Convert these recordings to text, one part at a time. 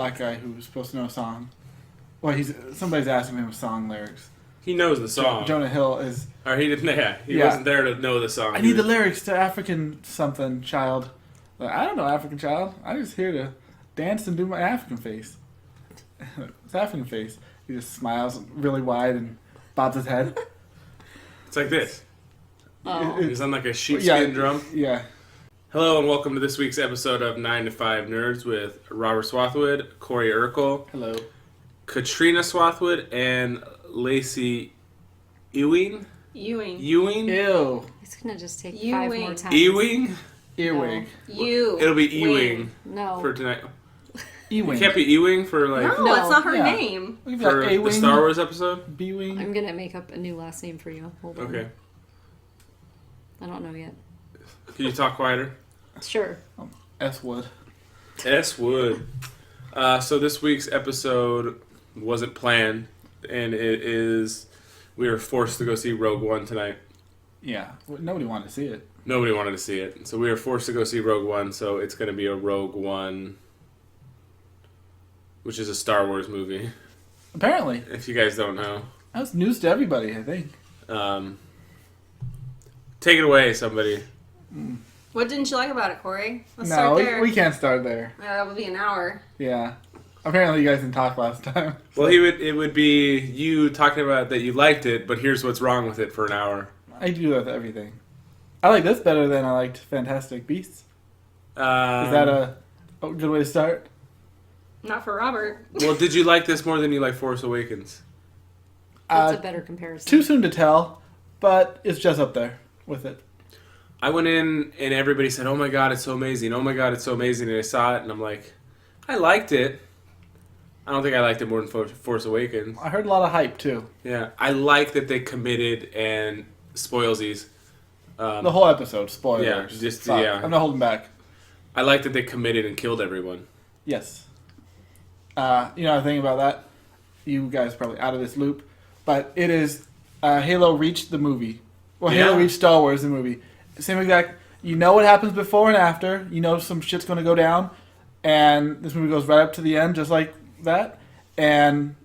black guy who's supposed to know a song. Well, somebody's asking him song lyrics. He knows the song. Jonah Hill is... Or he didn't. Yeah, he wasn't there to know the song. I need the lyrics to African something child. Like, I don't know African child. I'm just here to dance and do my African face. It's African face. He just smiles really wide and bobs his head. It's like this. Oh. He's on like a sheepskin drum. Yeah. Hello and welcome to this week's episode of 9 to 5 Nerds with Robert Swathwood, Corey Urkel, Hello. Katrina Swathwood, and Lacie Ewing. Ewing. Ew. It's gonna just take Ewing. 5 more times. Ewing? Earwig. It'll be Ewing No. for tonight. Ewing. It can't be Ewing for like No, No. it's not her Yeah. name. We've got for the A-wing, Star Wars episode. B-wing. I'm gonna make up a new last name for you. Hold on. Okay. I don't know yet. Can you talk quieter? Sure. S-Wood. S. Wood. So this week's episode wasn't planned, and it is. We were forced to go see Rogue One tonight. Yeah. Nobody wanted to see it. Nobody wanted to see it, so we were forced to go see Rogue One. So it's going to be a Rogue One, which is a Star Wars movie. Apparently. If you guys don't know, That's news to everybody, I think. take it away, somebody. What didn't you like about it, Corey? Let's No, start there. we can't start there. That would be an hour. Yeah. Apparently you guys didn't talk last time. Well, it would be you talking about that you liked it, but here's what's wrong with it for an hour. I do that with everything. I like this better than I liked Fantastic Beasts. Is that a good way to start? Not for Robert. Well, did you like this more than you like Force Awakens? That's a better comparison. Too soon to tell, but it's just up there with it. I went in and everybody said, "Oh my god, it's so amazing! Oh my god, it's so amazing!" And I saw it and I'm like, I liked it. I don't think I liked it more than Force Awakens. I heard a lot of hype too. Yeah, I like that they committed and spoilsies. The whole episode, spoilers. Yeah, just Fuck, yeah. I'm not holding back. I like that they committed and killed everyone. Yes. You know the thing about that? You guys are probably out of this loop, but it is Halo Reach the movie. Well, Yeah. Halo Reach Star Wars the movie. Same exact. You know what happens before and after. You know some shit's going to go down, and this movie goes right up to the end, just like that. And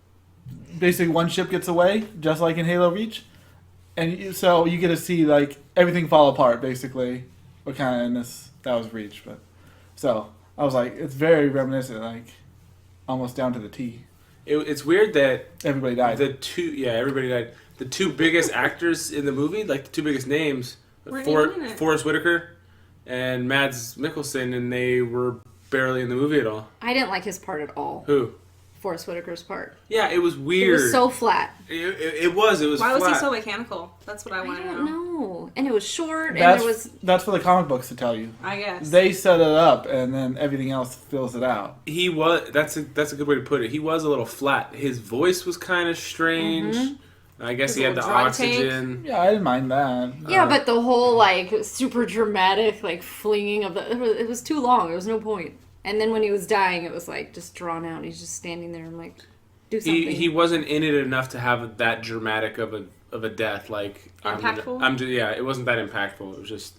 basically, one ship gets away, just like in Halo Reach, and so you get to see like everything fall apart. Basically, what kind of in this that was Reach, but so I was like, it's very reminiscent, like almost down to the T. It's weird that Everybody died. everybody died. The two biggest actors in the movie, like the two biggest names, Weren't even in it. Forrest Whitaker and Mads Mikkelsen, and they were barely in the movie at all. I didn't like his part at all. Who? Forrest Whitaker's part. Yeah, it was weird. It was so flat. It was Why flat. was he so mechanical? That's what I I want to don't know. know. And it was short, and That's there was... that's for the comic books to tell you. I guess. They set it up, and then everything else fills it out. He was. That's a good way to put it. He was a little flat. His voice was kind of strange. I guess His he had the little drug oxygen. Yeah, I didn't mind that. Yeah, but the whole, like, super dramatic, like, flinging of the... It was too long. There was no point. And then when he was dying, it was, like, just drawn out. He's just standing there and, like, do something. He wasn't in it enough to have that dramatic of a death. Like Impactful? It wasn't that impactful. It was just,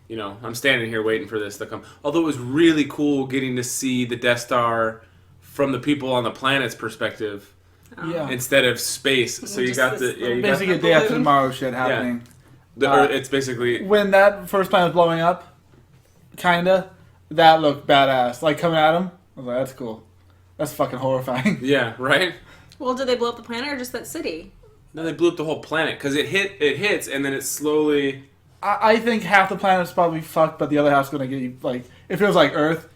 I'm standing here waiting for this to come. Although it was really cool getting to see the Death Star from the people on the planet's perspective Yeah. instead of space. So you Just got this the you got Basically, a day after tomorrow shit happening. it's basically When that first planet was blowing up, kinda, that looked badass. Like, coming at him, I was like, that's cool. That's fucking horrifying. yeah, right. Well, did they blow up the planet or just that city? No, they blew up the whole planet because it hits and then it slowly. I think half the planet's probably fucked, but the other half's gonna get, like, if it was like Earth,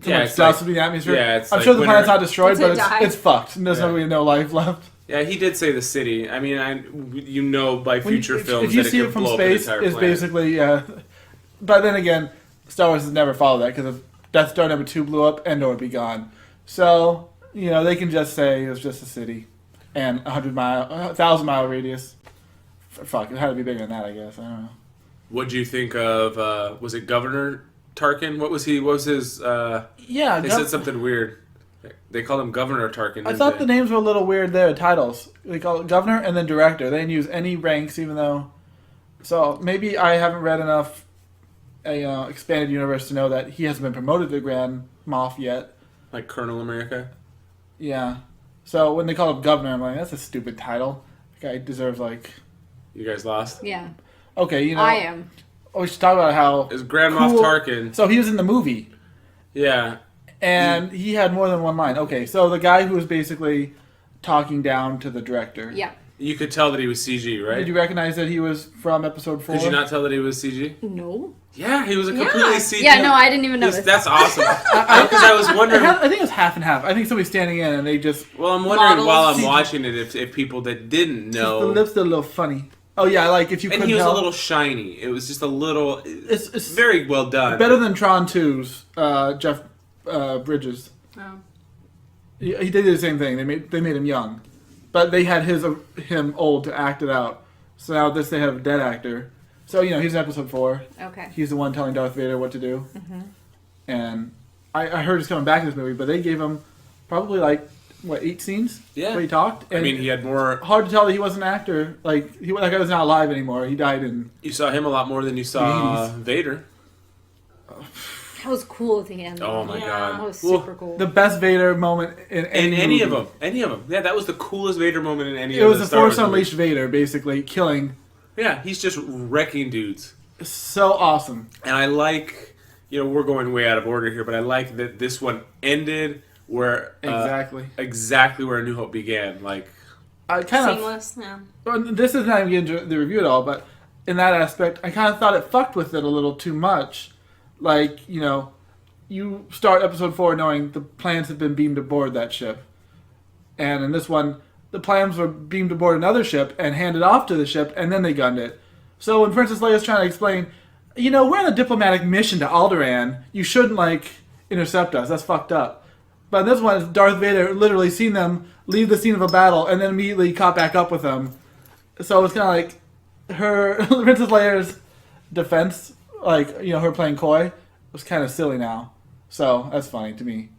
too Yeah, much it's dust like- would be in the atmosphere. yeah, it's I'm like sure the winter- planet's not destroyed, Once it but dies. it's fucked. And there's Yeah. really no life left. Yeah, he did say the city. I mean, by When future films if you that see it it could from blow space, up an entire it's planet. basically, yeah. But then again, Star Wars has never followed that, because if Death Star number 2 blew up, Endor would be gone. So, they can just say it was just a city and 1,000-mile radius. Fuck, it had to be bigger than that, I guess. I don't know. What do you think of? Was it Governor Tarkin? What was he? What was his? Yeah, They said something weird. They called him Governor Tarkin. I didn't thought they? the names were a little weird there, titles. They call it governor and then director. They didn't use any ranks, even though... So, maybe I haven't read enough expanded universe to know that he hasn't been promoted to Grand Moff yet. Like Colonel America. Yeah. So when they call him governor, I'm like, that's a stupid title. The guy deserves like. You guys lost. Yeah. Okay, you know. I am. Oh, we should talk about how. It was Grand Moff cool- Tarkin. So he was in the movie, Yeah. and he had more than one line. Okay, so the guy who was basically talking down to the director. Yeah. You could tell that he was CG, right? Did you recognize that he was from episode 4? Could you not tell that he was CG? No. Yeah, he was a completely CG. Yeah, no, I didn't even notice. That's awesome. Because I was wondering. I think it was half and half. I think somebody's standing in and they just. Well, I'm wondering Models. while I'm watching it if people that didn't The know. lips are a little funny. Oh yeah, like if you And couldn't he was tell. a little shiny. It was just a little. It's very well done. better than Tron 2's Jeff Bridges. Oh. He did the same thing. They made him young, but they had him old to act it out. So now this they have a dead actor. So he's in episode 4. Okay. He's the one telling Darth Vader what to do. Mm-hmm. And I heard he's coming back in this movie, but they gave him probably 8 scenes? Yeah. Where he talked. And I mean, he had more. hard to tell that he was an actor. That guy was not alive anymore. He died in. You saw him a lot more than you saw 80s. Vader. That was cool at the end. Oh my Yeah. god. That was Well, super cool. The best Vader moment in any of movie. them. Any of them. Yeah, that was the coolest Vader moment in any It of was the the Star Wars Force Unleashed movies. Vader, basically killing. Yeah, he's just wrecking dudes. So awesome. And I like, we're going way out of order here, but I like that this one ended where exactly where A New Hope began. Like, I kind of. Seamless, yeah. Well, this is not even getting into the review at all, but in that aspect, I kind of thought it fucked with it a little too much. Like, you start episode 4 knowing the plans have been beamed aboard that ship. And in this one, the plans were beamed aboard another ship and handed off to the ship, and then they gunned it. So when Princess Leia's trying to explain, we're on a diplomatic mission to Alderaan, you shouldn't, intercept us. That's fucked up. But in this one, Darth Vader literally seen them leave the scene of a battle and then immediately caught back up with them. So it's kind of like her Princess Leia's defense, her playing coy, was kind of silly now. So that's funny to me.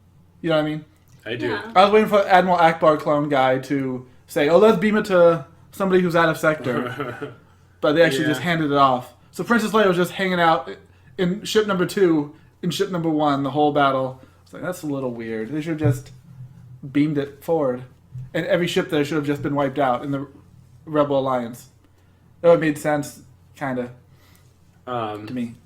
You know what I mean? I do. Yeah. I was waiting for Admiral Akbar clone guy to say, "Oh, let's beam it to somebody who's out of sector," but they actually just handed it off. So Princess Leia was just hanging out in ship number 2, in ship number 1, the whole battle. It's like, that's a little weird. They should have just beamed it forward, and every ship there should have just been wiped out in the Rebel Alliance. That would have made sense, kind of, to me.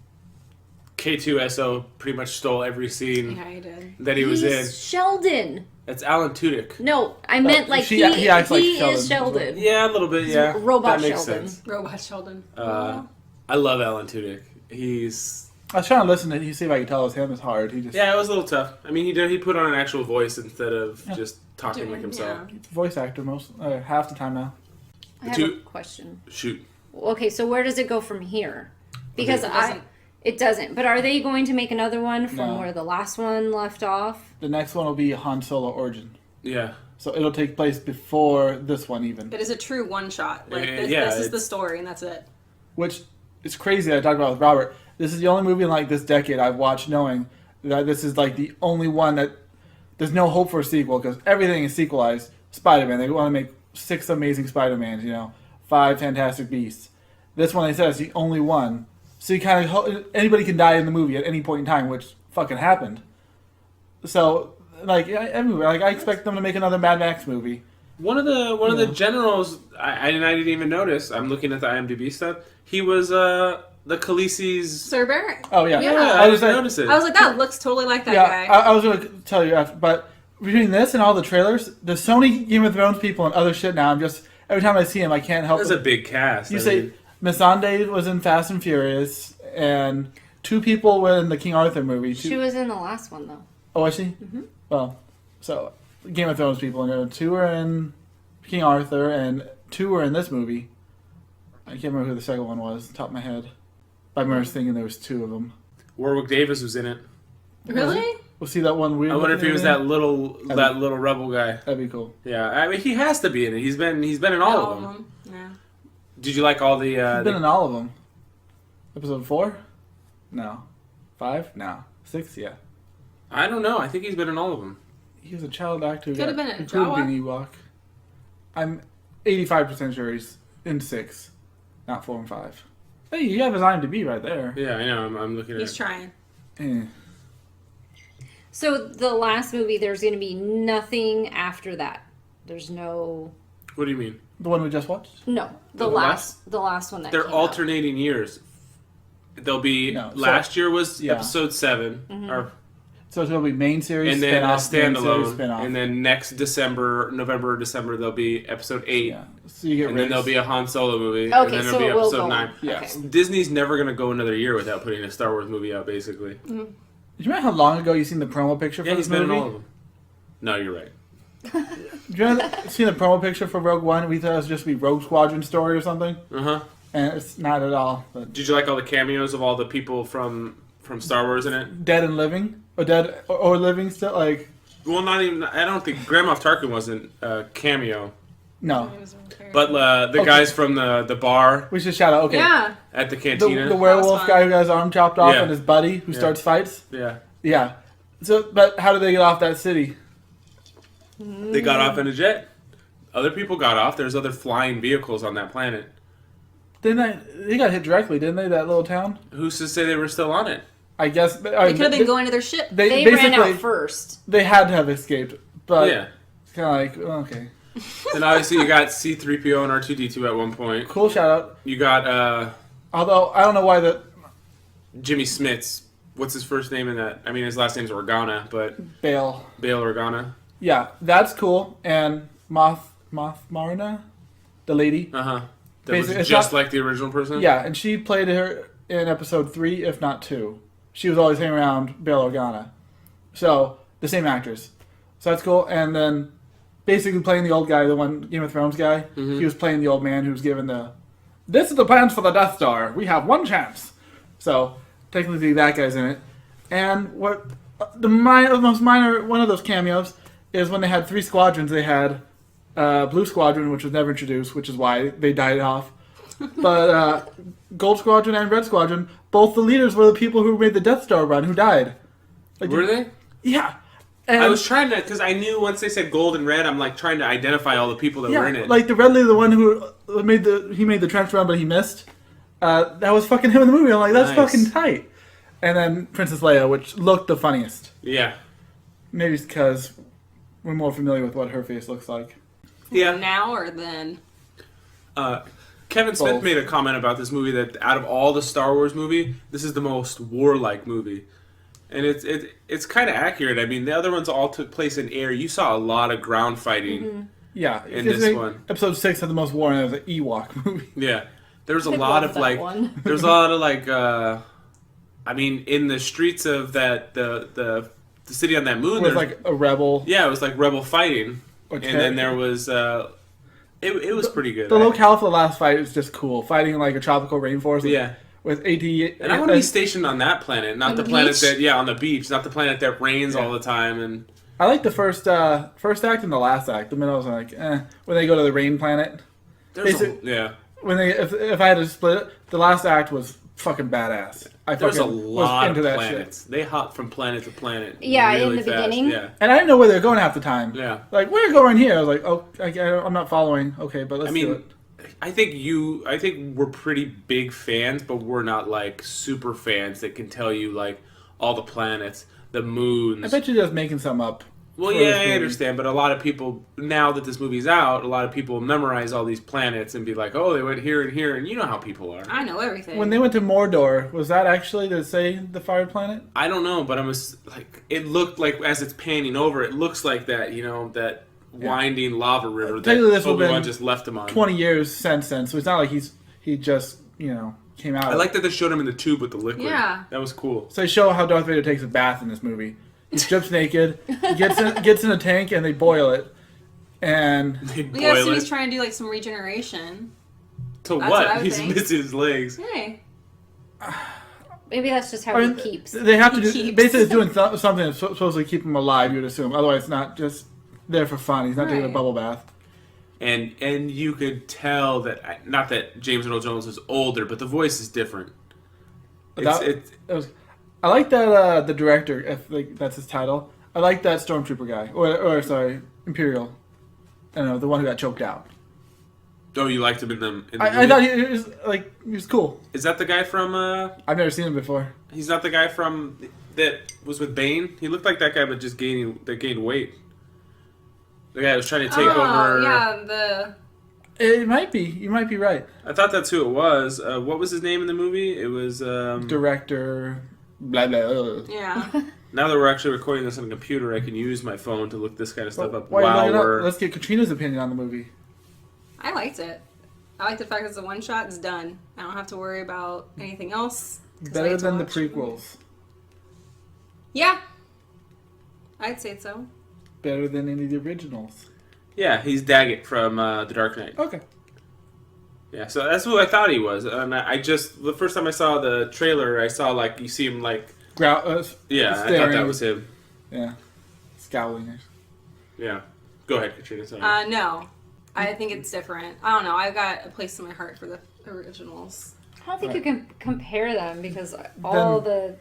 K2SO pretty much stole every scene Yeah, he did. that he was in. He's Sheldon. That's Alan Tudyk. No, I meant he acts like Sheldon. is Sheldon. Yeah, a little bit, He's yeah. robot that makes Sheldon. sense. Robot Sheldon. I love Alan Tudyk. He's... I was trying to listen to see if I could tell it was him. It's hard. He just Yeah, it was a little tough. I mean, he put on an actual voice instead of just talking like himself. Yeah. he's a voice actor half the time now. I have Two- a question. Shoot. Okay, so where does it go from here? Because Okay. it doesn't. But are they going to make another one from No. where the last one left off? The next one will be Han Solo Origin. Yeah. So it'll take place before this one even. It is a true one shot. Yeah, This is the it's- story, and that's it. Which is crazy that I talked about with Robert. This is the only movie in this decade I've watched knowing that this is the only one that there's no hope for a sequel because everything is sequelized. Spider-Man, they want to make 6 amazing Spider-Mans, 5 Fantastic Beasts. This one they said is the only one. So you kind of anybody can die in the movie at any point in time, which fucking happened. So everywhere, I expect them to make another Mad Max movie. One of the generals, I didn't even notice. I'm looking at the IMDb stuff. He was the Khaleesi's. Sir Barrett. Oh yeah, Yeah, I I was didn't like, notice it. I was like, that looks totally like that yeah, guy. I was going to tell you after, but between this and all the trailers, there's so many Game of Thrones people and other shit now. I'm just every time I see him, I can't help. That was a big cast. You I say mean, Missandei was in Fast and Furious, and 2 people were in the King Arthur movie. She was in the last one, though. Oh, was she? Mm-hmm. Well, so Game of Thrones people, 2 were in King Arthur, and 2 were in this movie. I can't remember who the second one was, top of my head. I remember thinking there was 2 of them. Warwick Davis was in it. Really? We'll see that one weird. I wonder if he was looking that little rebel guy. That'd be cool. Yeah, I mean he has to be in it. He's been in all of them. Yeah. Did you like all the? He's been in all of them. Episode 4? No. 5? No. 6? Yeah. I don't know. I think he's been in all of them. He was a child actor. Could have been in He could have Jawa. been Ewok. I'm 85% sure he's in 6, not 4 and 5. Hey, you have his IMDb right there. Yeah, I know. I'm looking at He's it. trying. Eh. So the last movie, there's going to be nothing after that. There's no. What do you mean? The one we just watched? No, the The last one that They're came out. alternating years. There'll be No, so- last year was yeah. episode 7, or So it's going to be main series, and then a spin-off, main series, standalone, spin-off. and then next November or December, there'll be episode 8, yeah. So you get and then there'll be a Han Solo movie, Okay, and then so there'll be it will episode go 9. on. Yeah. Okay. Disney's never gonna go another year without putting a Star Wars movie out, basically. Do you remember how long ago you seen the promo picture for Yeah, this he's been in movie? all of them. No, you're right. Do you remember seeing the promo picture for Rogue One? We thought it was just be Rogue Squadron story or something, Uh huh. and it's not at all. But Did you like all the cameos of all the people from Star Wars in it? dead and living, or dead or living still. Like Well, not even. I don't think Grand Moff Tarkin wasn't a cameo, no, but the Okay. guys from the bar we should shout out. Okay, Yeah. at the the cantina. werewolf fun. guy who got his arm chopped off Yeah. and his buddy who Yeah. starts fights. Yeah, Yeah. So, but how did they get off that city? they got off in a jet. Other people got off. There's other flying vehicles on that planet. They got hit directly, didn't they? That little town. Who's to say they were still on it? I guess They could have been going to their ship. They basically ran out first. they had to have escaped, but Yeah. it's kind of like okay. And obviously you got C-3PO and R2-D2 at one point. Cool shout out. You got Although I don't know why that Jimmy Smits. What's his first name in that? I mean, his last name's Organa, but Bale. Bail Organa. Yeah, that's cool. And Moth Marina, the lady. Uh huh. That Basically, was it's just not- like the original person. Yeah, and she played her in episode 3, if not 2. She was always hanging around Bail Organa. So, the same actors. So that's cool. And then, basically playing the old guy, the one Game of Thrones guy, Mhm. he was playing the old man who was given this is the plans for the Death Star. We have one chance. So, technically that guy's in it. And what the most minor, one of those cameos, is when they had 3 squadrons. They had Blue Squadron, which was never introduced, which is why they died off. But Gold Squadron and Red Squadron, both the leaders were the people who made the Death Star run, who died. Like, Were they? Yeah. And I was trying to, because I knew once they said gold and red, I'm like trying to identify all the people that were in it. like the red leader, the one who made the trench run, but he missed. That was fucking him in the movie. I'm like, that's Nice. fucking tight. And then Princess Leia, which looked the funniest. Yeah. Maybe it's because we're more familiar with what her face looks like. Yeah. Now or then? Kevin Smith Both. made a comment about this movie that out of all the Star Wars movie, this is the most warlike movie. And it's kind of accurate. I mean, the other ones all took place in air. You saw a lot of ground fighting. Yeah. In because this one. Episode 6 had the most war, and it was an Ewok movie. Yeah. There was a I lot love of that like one. there's a lot of like I mean in the streets of that the city on that moon It was there's- like a rebel. yeah, it was like rebel fighting. Or And then there was it was pretty good. The locale for the last fight is just cool. Fighting in like a tropical rainforest. Yeah. With AT. And I want to be stationed on that planet, not On the the planet beach? that on the beach, not the planet that rains all the time. And I like the first act and the last act. The middle was like, when they go to the rain planet. there's Basic- yeah, When they, if I had to split it, the last act was fucking badass. I there's a fucking lot was of into that planets. They hop from planet to planet. Yeah, in really the fast. beginning. Yeah, and I didn't know where they were going half the time. yeah. Like, we're going here. I was like, oh, I'm not following. Okay, but let's I do mean, it. I think we're pretty big fans, but we're not like super fans that can tell you like all the planets, the moons. I bet you're just making some up. Well, for yeah, this I movie. understand, but a lot of people, now that this movie's out, a lot of people memorize all these planets and be like, oh, they went here and here, and you know how people are. I know everything. When they went to Mordor, was that actually to say the fire planet? I don't know, but like, it looked like, as it's panning over, it looks like that, that winding lava river Technically, that this would've Obi-Wan been just left him on. 20 years since then, so it's not like he just, came out. I like that they showed him in the tube with the liquid. Yeah. That was cool. So they show how Darth Vader takes a bath in this movie. He strips naked, gets in a tank, and they boil it. And They We gotta boil see he's it. trying to do like some regeneration. To That's what I what? would He's think. missing his legs. Hey. Maybe that's just how I he mean, keeps. they have to He do keeps. basically it's doing something that's supposed to keep him alive. You'd assume, otherwise, it's not just there for fun. He's not taking a Right. bubble bath. And you could tell that, not that James Earl Jones is older, but the voice is different. That was, I like that the director, if like that's his title. I like that stormtrooper guy, or sorry, Imperial. I don't know, the one who got choked out. Oh, you liked him in the I movie? thought he was cool. Is that the guy from? I've never seen him before. He's not the guy from that was with Bane? He looked like that guy, but just gained weight. The guy that was trying to take over. Yeah, It might be. You might be right. I thought that's who it was. What was his name in the movie? It was Director. Blah blah. yeah. Now that we're actually recording this on a computer, I can use my phone to look this kind of stuff up Why are you while looking it up? we're. Let's get Katrina's opinion on the movie. I liked it. I like the fact that it's a one shot. It's done. I don't have to worry about anything else. 'cause I Better get to than the watch- prequels. Yeah. I'd say so. Better than any of the originals. Yeah, he's Daggett from The Dark Knight. Okay. Yeah, so that's who I thought he was. And I just, the first time I saw the trailer, I saw, like, you see him, like, yeah, I thought staring. that was him. Yeah. Scowling. Yeah. Go ahead, Katrina. Sorry. No. I think it's different. I don't know. I've got a place in my heart for the originals. I don't think you can compare them because all the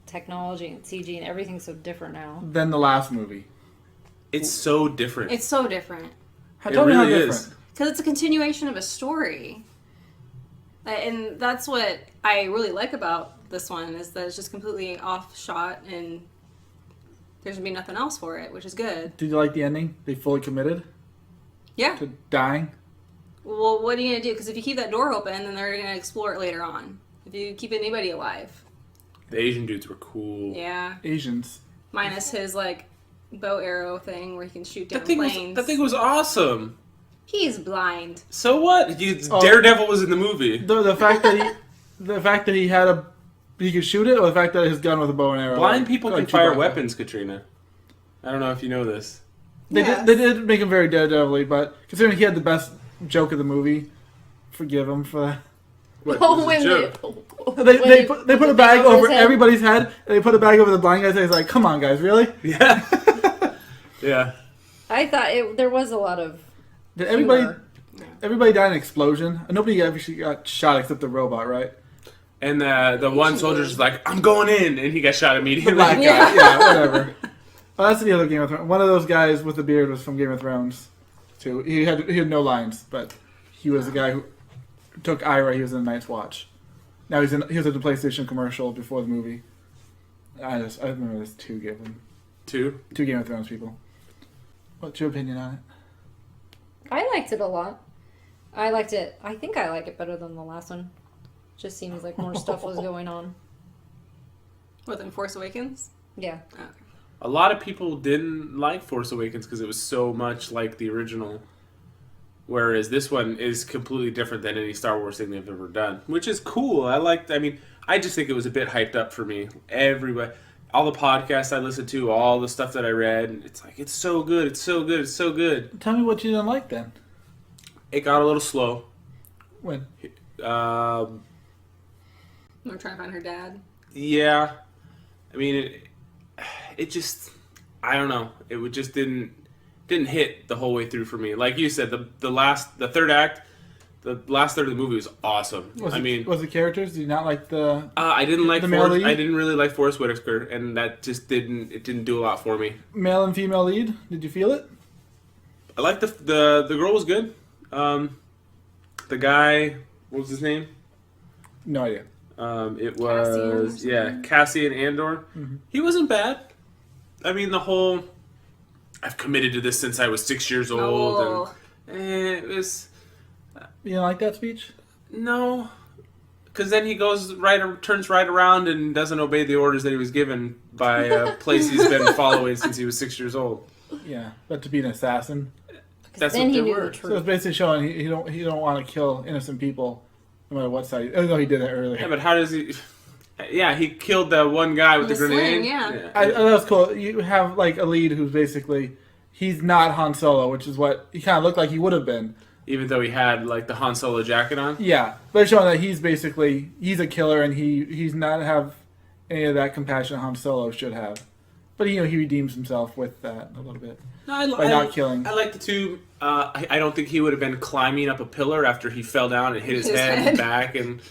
technology and CG and everything's so different now. Than the last movie. It's so different. It's so different. Tell me how really different. is. Because it's a continuation of a story. And that's what I really like about this one, is that it's just completely off shot and there's going to be nothing else for it, which is good. Did you like the ending? They fully committed Yeah. to dying? Well, what are you going to do? Because if you keep that door open, then they're going to explore it later on. If you keep anybody alive. The Asian dudes were cool. Yeah. Asians. Minus his, like, bow arrow thing where he can shoot down That thing planes. was awesome. He's blind. So what? Daredevil was in the movie. The fact that he had he could shoot it, or the fact that his gun was a bow and arrow. Blind people like can fire Chewbacca. weapons, Katrina. I don't know if you know this. They Yes. did make him very daredevil-y, but considering he had the best joke of the movie, forgive him for that. What? Oh, This is when a joke. They put a the bag thing over over his head. everybody's head, and they put a bag over the blind guy's head. He's like, "Come on, guys, really?" Yeah. Yeah. I thought there was a lot of Did humor. everybody died in an explosion? Nobody actually got shot except the robot, right? And the one soldier's just like, I'm going in, and he got shot The immediately. black guy, Yeah. yeah, whatever. Oh, that's the other Game of Thrones. One of those guys with the beard was from Game of Thrones, too. He had no lines, but he was the guy who took Ira. He was in the Night's Watch. Now he was in the PlayStation commercial before the movie. I remember there's two Game of Thrones people. What's your opinion on it? I liked it a lot. I liked it. I think I like it better than the last one. Just seems like more stuff was going on. What, in Force Awakens? Yeah. Okay. A lot of people didn't like Force Awakens because it was so much like the original. Whereas this one is completely different than any Star Wars thing they've ever done. Which is cool. I just think it was a bit hyped up for me. Everybody, all the podcasts I listened to, all the stuff that I read, and it's like, it's so good, it's so good, it's so good. Tell me what you didn't like then. It got a little slow. When? I'm trying to find her dad. Yeah. I mean, it just, I don't know. It would just didn't hit the whole way through for me. Like you said, the third act, the last third of the movie was awesome. Was the characters? Did you not like the? I didn't like the male lead? I didn't really like Forrest Whitaker, and that just didn't do a lot for me. Male and female lead? Did you feel it? I liked the girl was good. The guy, what was his name? No idea. It was Cassian Andor. Mm-hmm. He wasn't bad. I mean, the whole I've committed to this since I was 6 years old, and it was You didn't like that speech? no, because then he turns right around and doesn't obey the orders that he was given by a place he's been following since he was 6 years old. Yeah, but to be an assassin. That's then what he they knew were. the So truth. it's basically showing he don't want to kill innocent people, no matter what side. Even though he did that earlier. Yeah, but how does he? Yeah, he killed that one guy with the The grenade. sling, yeah. I that was cool. You have like a lead who's basically he's not Han Solo, which is what he kind of looked like he would have been. Even though he had like the Han Solo jacket on. Yeah, but it's showing that he's a killer and he's not have any of that compassion Han Solo should have. But he redeems himself with that a little bit No, by not killing. I like the two. I don't think he would have been climbing up a pillar after he fell down and hit his head and back and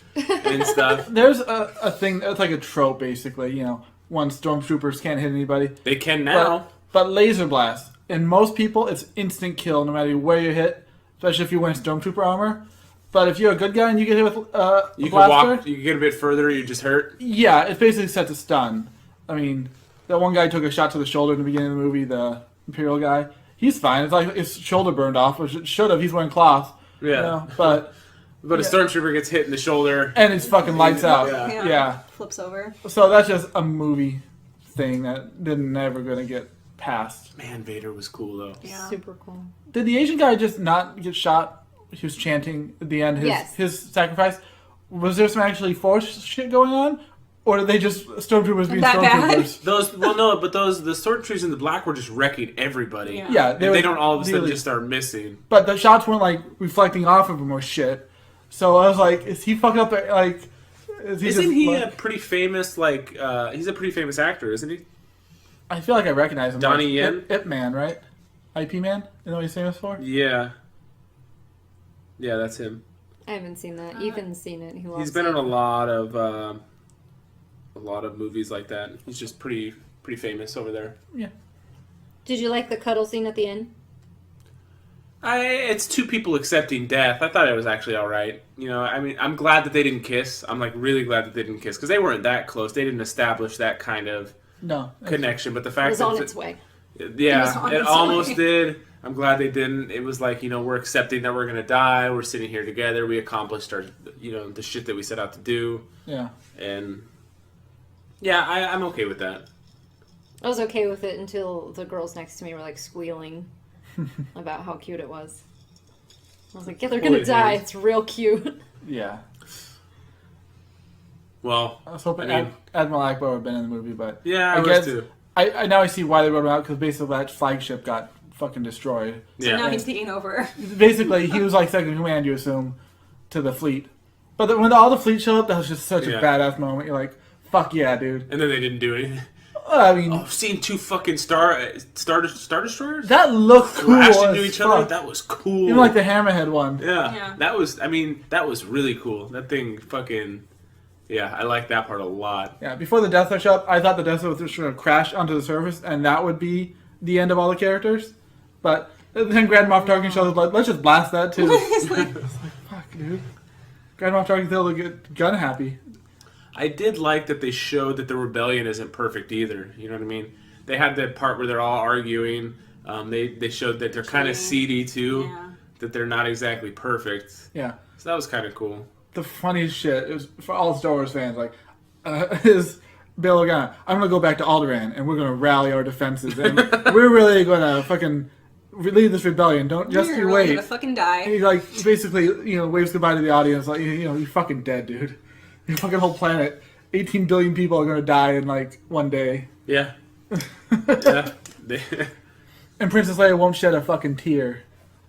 stuff. There's a thing that's like a trope basically. When stormtroopers can't hit anybody. They can now. But laser blast. And most people, it's instant kill no matter where you hit, especially if you're wearing stormtrooper armor. But if you're a good guy and you get hit with a You can blaster, walk. You can get a bit further. You just hurt. yeah, it's basically set to stun. I mean, that one guy took a shot to the shoulder in the beginning of the movie, the Imperial guy. He's fine. It's like his shoulder burned off, which it should have. He's wearing cloth. Yeah. You know, but A yeah. stormtrooper gets hit in the shoulder. And it's fucking lights out. Yeah. Yeah. Flips over. So that's just a movie thing that never going to get passed. Man, Vader was cool though. Yeah. Super cool. Did the Asian guy just not get shot? He was chanting at the end Yes. his sacrifice. Was there some actually Force shit going on? Or did they just stormtroopers being That bad? stormtroopers? The stormtroopers in the black were just wrecking everybody. Yeah. Yeah, And they don't all of a sudden really- just start missing. But the shots weren't like reflecting off of him or shit. So I was like, is he fucking up? Like, is he Isn't just, he like- a pretty famous he's a pretty famous actor, isn't he? I feel like I recognize him. Donnie like, Yen? Ip Man, right? IP Man. You know what he's famous for? Yeah. Yeah, that's him. I haven't seen that. Ethan's seen it. He loves He's been it. in a lot of movies like that. He's just pretty famous over there. Did you like the cuddle scene at the end? It's two people accepting death. I thought it was actually all right. You know, I mean, I'm glad that they didn't kiss. I'm like really glad that they didn't kiss because they weren't that close. They didn't establish that kind of No. connection. But the It fact was that on its way. yeah, on it its almost way. did. I'm glad they didn't. It was like, you know, we're accepting that we're gonna die. We're sitting here together. We accomplished our, you know, the shit that we set out to do. Yeah. And yeah, I'm okay with that. I was okay with it until the girls next to me were like squealing about how cute it was. I was like, yeah, they're gonna Holy die. hell. It's real cute. Yeah. Well, I was hoping I mean- Admiral Akbar would have been in the movie, but yeah, I, I was guess- too. I now I see why they wrote him out because basically that flagship got fucking destroyed. So Yeah. now he's taking over. Basically, he was like second in command, you assume, to the fleet. But when all the fleet showed up, that was just such a Yeah. badass moment. You're like, fuck yeah, dude. And then they didn't do anything. I mean, Oh, seeing two fucking star destroyers that looked cool. crash as into each other. fuck. That was cool. Even like the Hammerhead one. yeah, Yeah. that was. I mean, that was really cool. That thing fucking. Yeah, I like that part a lot. Yeah, before the Death Star showed up, I thought the Death Star was just going to crash onto the surface, and that would be the end of all the characters. But then Grand Moff Tarkin showed up, like, let's just blast that too. It's like, Fuck, dude. Grand Moff Tarkin's able to get gun happy. I did like that they showed that the rebellion isn't perfect either. You know what I mean? They had that part where they're all arguing. They showed that they're kind of seedy too. yeah. That they're not exactly perfect. Yeah. So that was kind of cool. The funniest shit is for all Star Wars fans, like, is Bail Organa. I'm gonna go back to Alderaan and we're gonna rally our defenses and we're really gonna fucking lead this rebellion. Don't just You're you really wait. gonna fucking die. And he like basically waves goodbye to the audience like you're fucking dead, dude. Your fucking whole planet, 18 billion people are gonna die in like one day. Yeah. Yeah. And Princess Leia won't shed a fucking tear,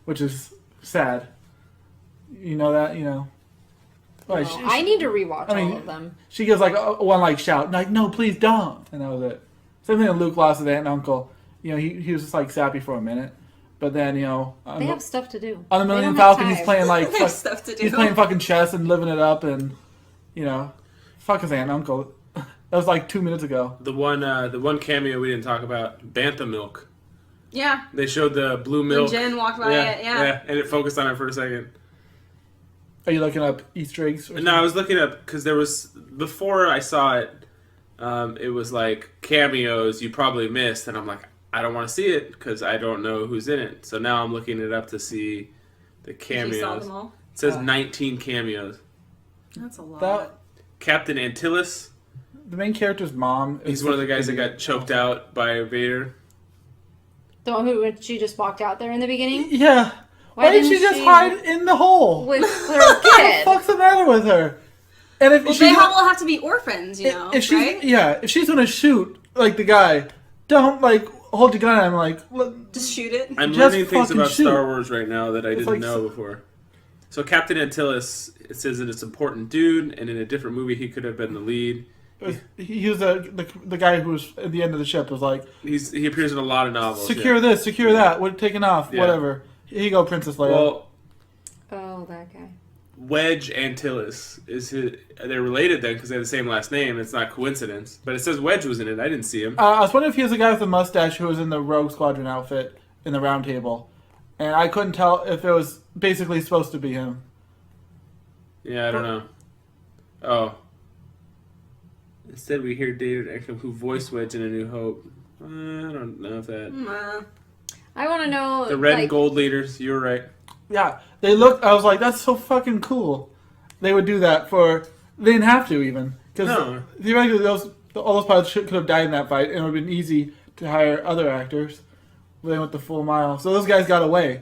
which is sad. You know that, Like, Oh, I need to rewatch I mean- all of them. she gives like a one like shout, like no, please don't, and that was it. Same thing with Luke lost his aunt and uncle. He was just like sappy for a minute, but then on They have stuff to do. the They Millennium don't have Falcon he's time. playing like There's stuff to do. he's playing fucking chess and living it up, and fuck his aunt and uncle. That was like 2 minutes ago. the one cameo we didn't talk about, Bantha milk. Yeah. They showed the blue When milk. Jen walked by it, yeah. and it focused on it for a second. Are you looking up Easter eggs? Or No, I was looking up because there was before I saw it. It was like cameos you probably missed, and I'm like, I don't want to see it because I don't know who's in it. So now I'm looking it up to see the You saw cameos. them all. It says Oh. 19 cameos. That's a lot. That Captain Antilles. the main character's mom. Is He's one of the such an guys that idiot. got choked out by Vader. The one who when she just walked out there in the beginning Yeah. Why didn't she just hide in the hole? with her What the kid? fuck's the matter with her? And if well, she's they all have to be orphans, if she's right? if she's gonna shoot like the guy, don't like hold your gun at him like. Just shoot it. I'm Just learning things fucking about shoot. Star Wars right now that I didn't like know before. So Captain Antilles, it says that it's an important dude, and in a different movie he could have been the lead. He was the guy who was at the end of the ship was like, He appears in a lot of novels. secure yeah. this, secure that, we're taking off, Yeah. whatever. Here you go, Princess Leia. Well, Oh, that guy. Wedge Antilles they're related then because they have the same last name. It's not coincidence, but it says Wedge was in it. I didn't see him. I was wondering if he was the guy with the mustache who was in the Rogue Squadron outfit in the Round Table, and I couldn't tell if it was basically supposed to be him. Yeah, I don't know. Oh, Instead, we hear David Beckham, who voiced Wedge in A New Hope. I don't know if that. I want to know The red like, and gold leaders. You were right. Yeah, they looked. I was like, that's so fucking cool. They would do that for. They didn't have to even because No. theoretically all those pilots could have died in that fight, and it would have been easy to hire other actors. But they went the full mile, so those guys got away.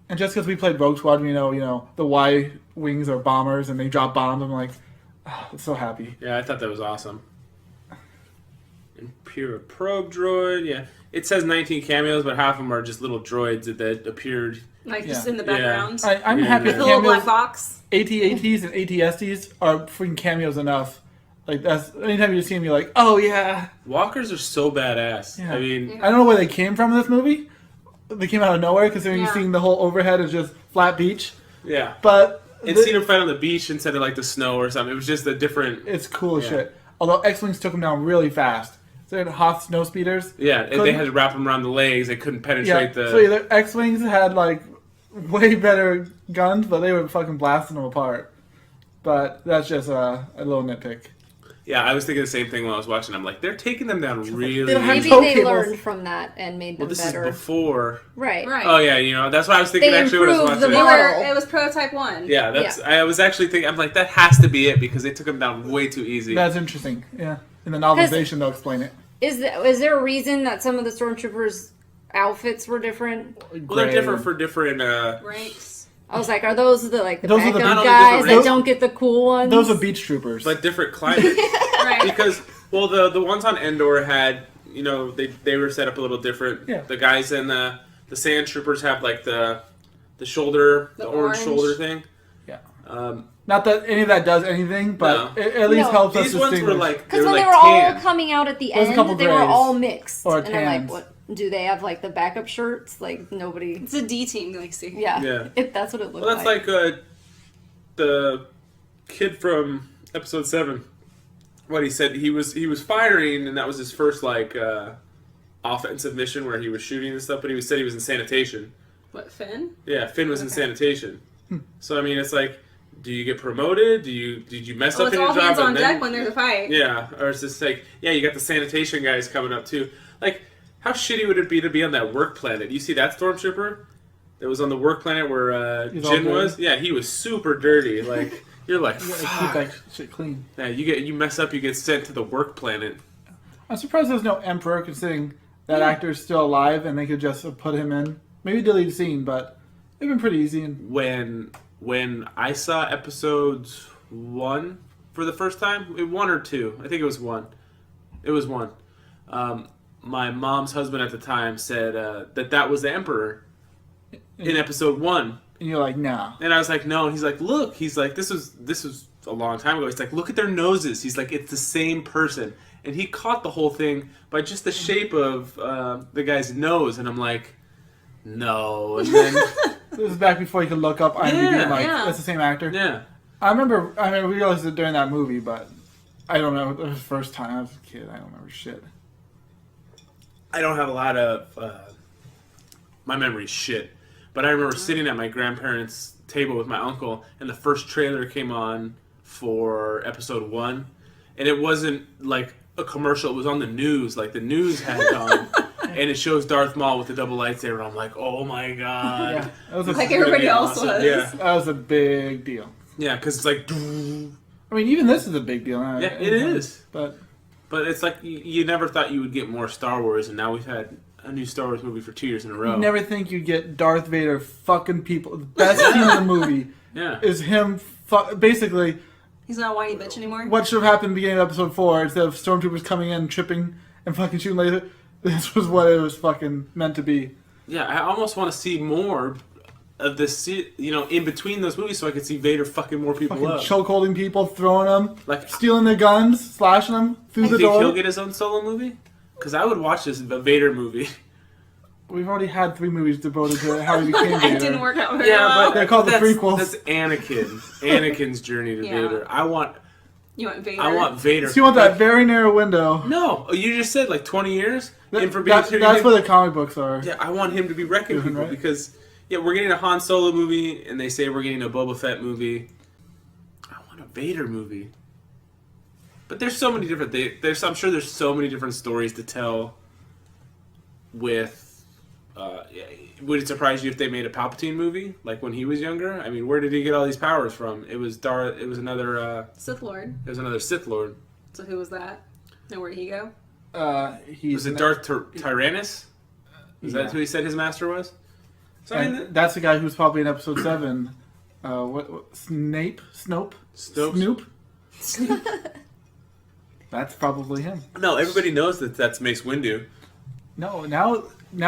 And just because we played Rogue Squad, we know the Y wings are bombers, and they drop bombs. I'm like, I'm so happy. Yeah, I thought that was awesome. Imperial probe droid. Yeah, it says 19 cameos, but half of them are just little droids that appeared. Like just Yeah. in the background. I'm Yeah. happy With with the little black cameos. box. AT-ATs and AT-STs are freaking cameos enough. Like that's anytime you see them, you're like, oh yeah. Walkers are so badass. Yeah. I mean, I don't know where they came from in this movie. They came out of nowhere considering Yeah. you're seeing the whole overhead is just flat beach. yeah. But And seeing them fight on the beach instead of like the snow or something. It was just a different. it's cool as Yeah. shit. Although X-Wings took them down really fast. So they had Hoth snow speeders. Yeah, and they Couldn't- had to wrap them around the legs. They couldn't Yeah. penetrate the. So either X-Wings had like way better guns, but they were fucking blasting them apart. But that's just a little nitpick. Yeah, I was thinking the same thing when I was watching. I'm like, they're taking them down really. They don't have maybe toe they cables. learned from that and made Well, them this better. is before. Right. Right. Oh yeah, that's what I was thinking They actually when I was improved the watching. They it. were, model. it was prototype 1. Yeah, I was actually thinking. I'm like, that has to be it because they took them down way too easy. That's interesting. Yeah. In the novelization, they'll explain it. Is there a reason that some of the stormtroopers' outfits were different? Well, they're different for different. Ranks. I was like, are those the Those are the backup big- Not only guys different that ranks- don't get the cool ones? Those are beach troopers. but different climates. Right. Because the ones on Endor had they were set up a little different. Yeah. The guys in the sand troopers have like the shoulder, the orange orange. shoulder thing. Yeah. Um, Not that any of that does anything, but No. it at least No. helps us these ones were distinguish. like they Because were when like they were all tan. coming out at the There's a couple end, they were grays. all mixed. Or and I'm like, tans. what? Do they have like the backup shirts? Like nobody. It's a D team, Lacie. Yeah. Yeah. That's what it looked Well, that's like the kid from episode 7. What he said, he was firing, and that was his first like offensive mission where he was shooting and stuff. But he said he was in sanitation. What, Finn? Yeah, Finn was in Okay. sanitation. So I mean, it's like, do you get promoted? Did you mess Well, up it's in your all job? hands on and then- deck when there's a fight. Yeah, or it's just like, yeah, you got the sanitation guys coming up too. Like, how shitty would it be to be on that work planet? You see that stormtrooper that was on the work planet where He's all Jin dirty. was? Yeah, he was super dirty. Like, you're like, You gotta keep fuck. that shit clean. Yeah, you mess up, you get sent to the work planet. I'm surprised there's no Emperor, considering that actor's still alive and they could just have put him in. Maybe delete scene, but it'd been pretty easy. And When I saw episodes 1 for the first time, 1 or 2, I think it was 1. It was 1. My mom's husband at the time said that was the Emperor in episode 1. and you're like, nah. And I was like, no. And he's like, look. He's like, this was a long time ago. He's like, look at their noses. He's like, it's the same person. And he caught the whole thing by just the shape of the guy's nose. And I'm like, no. And then, This is back before you could look up IMDb Yeah, and like, yeah. that's the same actor. yeah. I realized it during that movie, but I don't know. It was the first time I was a kid. I don't remember shit. I don't have a lot of my memory's shit, but I remember sitting at my grandparents' table with my uncle, and the first trailer came on for episode 1, and it wasn't like a commercial. It was on the news, like the news had it on, and it shows Darth Maul with the double lightsaber. I'm like, oh my god, Yeah, that was a, Like This is gonna everybody be else awesome. was. Yeah, that was a big deal. yeah, because it's like, I mean, even this is a big deal. yeah, it is. But But it's like you never thought you would get more Star Wars, and now we've had a new Star Wars movie for 2 years in a row. you never think you'd get Darth Vader fucking people. The best scene in the movie Yeah. is him basically He's not a whiny bitch anymore. what should have happened in the beginning of episode 4 instead of stormtroopers coming in, tripping, and fucking shooting laser. This was what it was fucking meant to be. Yeah, I almost want to see more of this, in between those movies, so I could see Vader fucking more people Fucking up. chokeholding people, throwing them, Like, stealing their guns, slashing them through you the think door. he'll get his own solo movie? Because I would watch this Vader movie. We've already had 3 movies devoted to how he became Vader. It didn't work out very Yeah, well. but They're called the that's, prequels. That's Anakin's journey to Yeah. Vader. I want You want Vader? Vader. So you want that Like, very narrow window. no, you just said like 20 years. That- and for being that's where the comic books are. Yeah, I want him to be wrecking Doing, people right? because we're getting a Han Solo movie, and they say we're getting a Boba Fett movie. I want a Vader movie. But there's so many different. I'm sure there's so many different stories to tell. With, would it surprise you if they made a Palpatine movie like when he was younger? I mean, where did he get all these powers from? It was another Sith Lord. It was another Sith Lord. So who was that? And where did he go? Was it Darth Tyrannus? Is that who he said his master was? So I mean, that's the guy who's probably in Episode 7. What Snope? That's probably him. no, everybody knows that's Mace Windu. No, now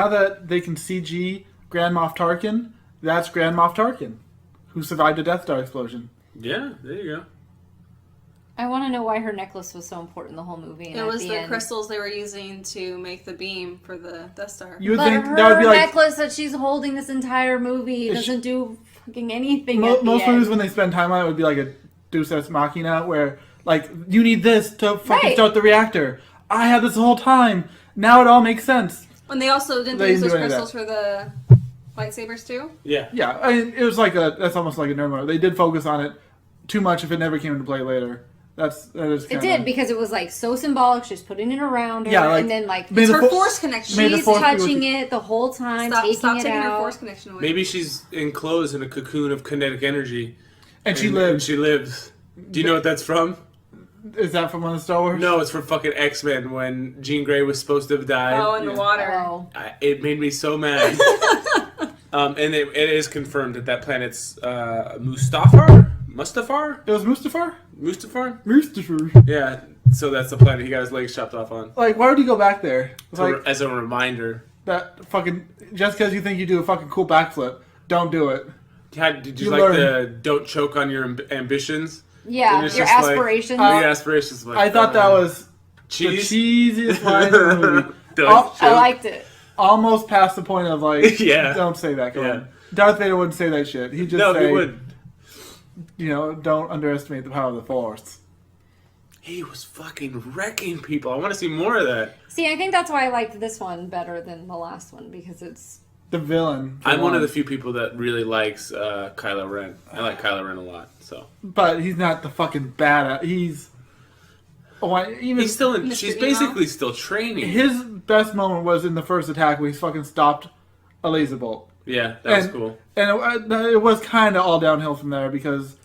that they can CG Grand Moff Tarkin, that's Grand Moff Tarkin, who survived a Death Star explosion. Yeah, there you go. I want to know why her necklace was so important the whole movie. And It was the end, crystals they were using to make the beam for the Death Star. You would but think her that would be like necklace that she's holding this entire movie doesn't do fucking anything. most movies end. when they spend time on it would be like a Deus Ex Machina, where like you need this to fucking Right. start the reactor. I had this the whole time. Now it all makes sense. And they also didn't They use didn't those do any of crystals for the lightsabers too. Yeah. Yeah, I mean, it was like that's almost like a nerd moment. They did focus on it too much if it never came into play later. That is It kinda, did because it was like so symbolic. She's putting it around her, Yeah, like, and then like May It's the her fo- force connection. May the she's force be with touching you. it the whole time, Stop taking taking her out. force connection away. Maybe she's enclosed in a cocoon of kinetic energy. And she And lived. she lives. Do you know what that's from? Is that from one of the Star Wars? No, it's from fucking X-Men when Jean Grey was supposed to have died. Oh, in the water. Oh, It made me so mad. And it is confirmed that planet's Mustafar? It was Mustafar? Mustafar? Yeah, so that's the planet he got his legs chopped off on. Like, why would you go back there? It's like, As a reminder. that fucking... Just because you think you do a fucking cool backflip, don't do it. Did you You like learn. the don't choke on your ambitions? yeah, And it's your just like- aspirations. Your aspirations. Like, I thought that was cheese. the cheesiest line in the movie. Don't Al- I choke. liked it. Almost past the point of, like, Yeah. don't say that. Come Yeah. on. Darth Vader wouldn't say that shit. He'd just No, say, he would. you know, don't underestimate the power of the Force. He was fucking wrecking people. I want to see more of that. See, I think that's why I liked this one better than the last one because it's The villain. for I'm one of one. the few people that really likes Kylo Ren. I like Kylo Ren a lot. So But he's not the fucking badass. He's... even he's still in. Mr. She's Emo? basically still training. his best moment was in the first attack where he fucking stopped a laser bolt. Yeah, that was And- cool. And it was kind of all downhill from there because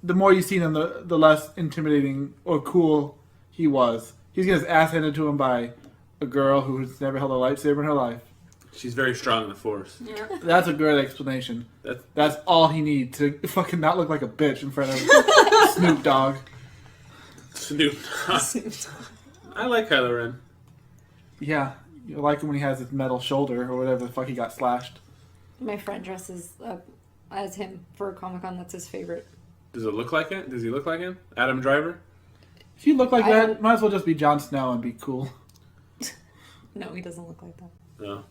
the more you seen him, the less intimidating or cool he was. He's getting his ass handed to him by a girl who's never held a lightsaber in her life. She's very strong in the Force. Yeah. That's a great explanation. That's That's all he needs to fucking not look like a bitch in front of Snoop Dogg. Snoop. I like Kylo Ren. Yeah, you like him when he has his metal shoulder or whatever the fuck he got slashed. my friend dresses up as him for Comic-Con. That's his favorite. Does it look like it? Does he look like him? Adam Driver? If you look like I that, don't- might as well just be Jon Snow and be cool. No, he doesn't look like that. No.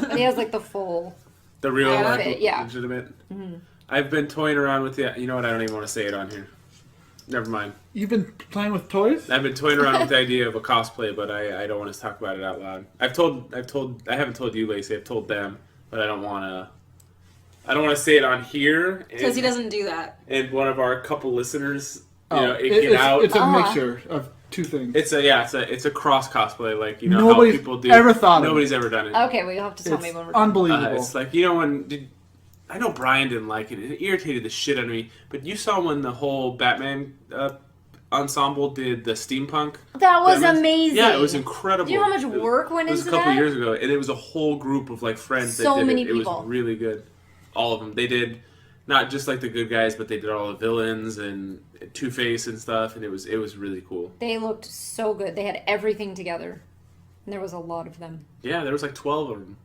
But he has like the full. The real, Outfit, like, yeah. legitimate. Mm-hmm. I've been toying around with the. You know what? I don't even want to say it on here. Never mind. You've been playing with toys? I've been toying around with the idea of a cosplay, but I don't want to talk about it out loud. I haven't told you, Lacey. I've told them, but I don't want to say it on here. Because he doesn't do that. And one of our couple listeners, Oh, get out. It's a Ah. mixture of two things. It's a cross cosplay, like how Nobody's people do. ever thought of it. Nobody's ever done it. Okay, well, you'll have to tell It's me when we're done. unbelievable. It's like I know Brian didn't like it. It irritated the shit out of me. But you saw when the whole Batman ensemble did the steampunk. That was Batman? amazing. Yeah, it was incredible. Do you know how much work went It was a into couple that? years ago, and it was a whole group of like friends So that did many it. It people. was really good. All of them. They did not just like the good guys, but they did all the villains and Two-Face and stuff, and it was really cool. They looked so good. They had everything together. And there was a lot of them. Yeah, there was like 12 of them.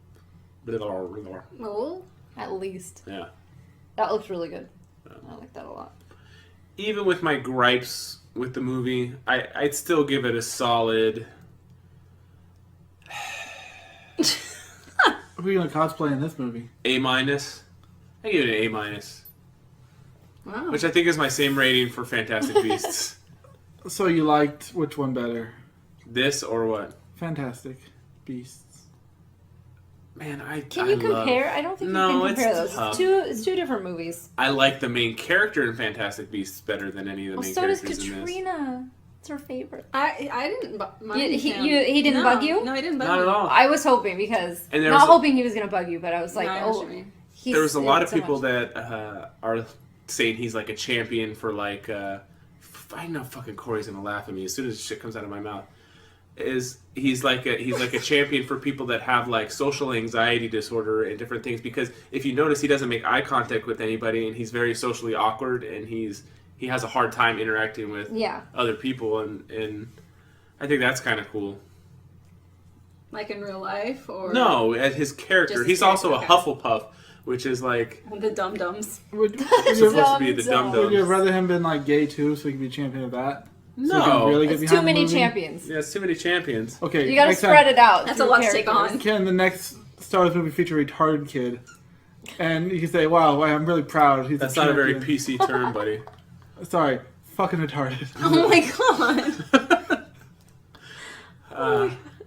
Yeah. Oh. At least. That looked really good. I like that a lot. Even with my gripes with the movie, I'd still give it a solid. Who are you going to cosplay in this movie? A-. I give it an A-, Wow. which I think is my same rating for Fantastic Beasts. So you liked which one better? This or what? Fantastic Beasts. Man, Can you compare? I don't think No, you can it's compare those. tough. It's two different movies. I like the main character in Fantastic Beasts better than any of the Well, main so does characters in this. Katrina. It's her favorite. I didn't. He didn't bug you? No, he didn't bug Not me. at all. I was hoping because And there not was hoping he was gonna bug you, but I was like, No, I know what oh, you mean. he's There was a lot of so people much. that are saying he's like a champion for like. I know fucking Corey's gonna laugh at me as soon as shit comes out of my mouth. He's like a champion for people that have like social anxiety disorder and different things, because if you notice, he doesn't make eye contact with anybody, and he's very socially awkward, and he has a hard time interacting with other people, and I think that's kind of cool. Like in real life, or No, as his character, Just he's his also a character, okay. Hufflepuff, which is like the dum dums. Would supposed you, to be the dum would you have dums. rather him been like gay too, so he could be champion of that? So he No. can really get It's behind too many the movie? champions. Yeah, it's too many champions. Okay, You gotta next spread time, it out. That's through a lot to take characters. on. Can the next Star Wars movie feature a retarded kid? And you can say, "Wow, I'm really proud." He's That's a not a very champion." PC term, buddy. Sorry, fucking retarded. Oh my god.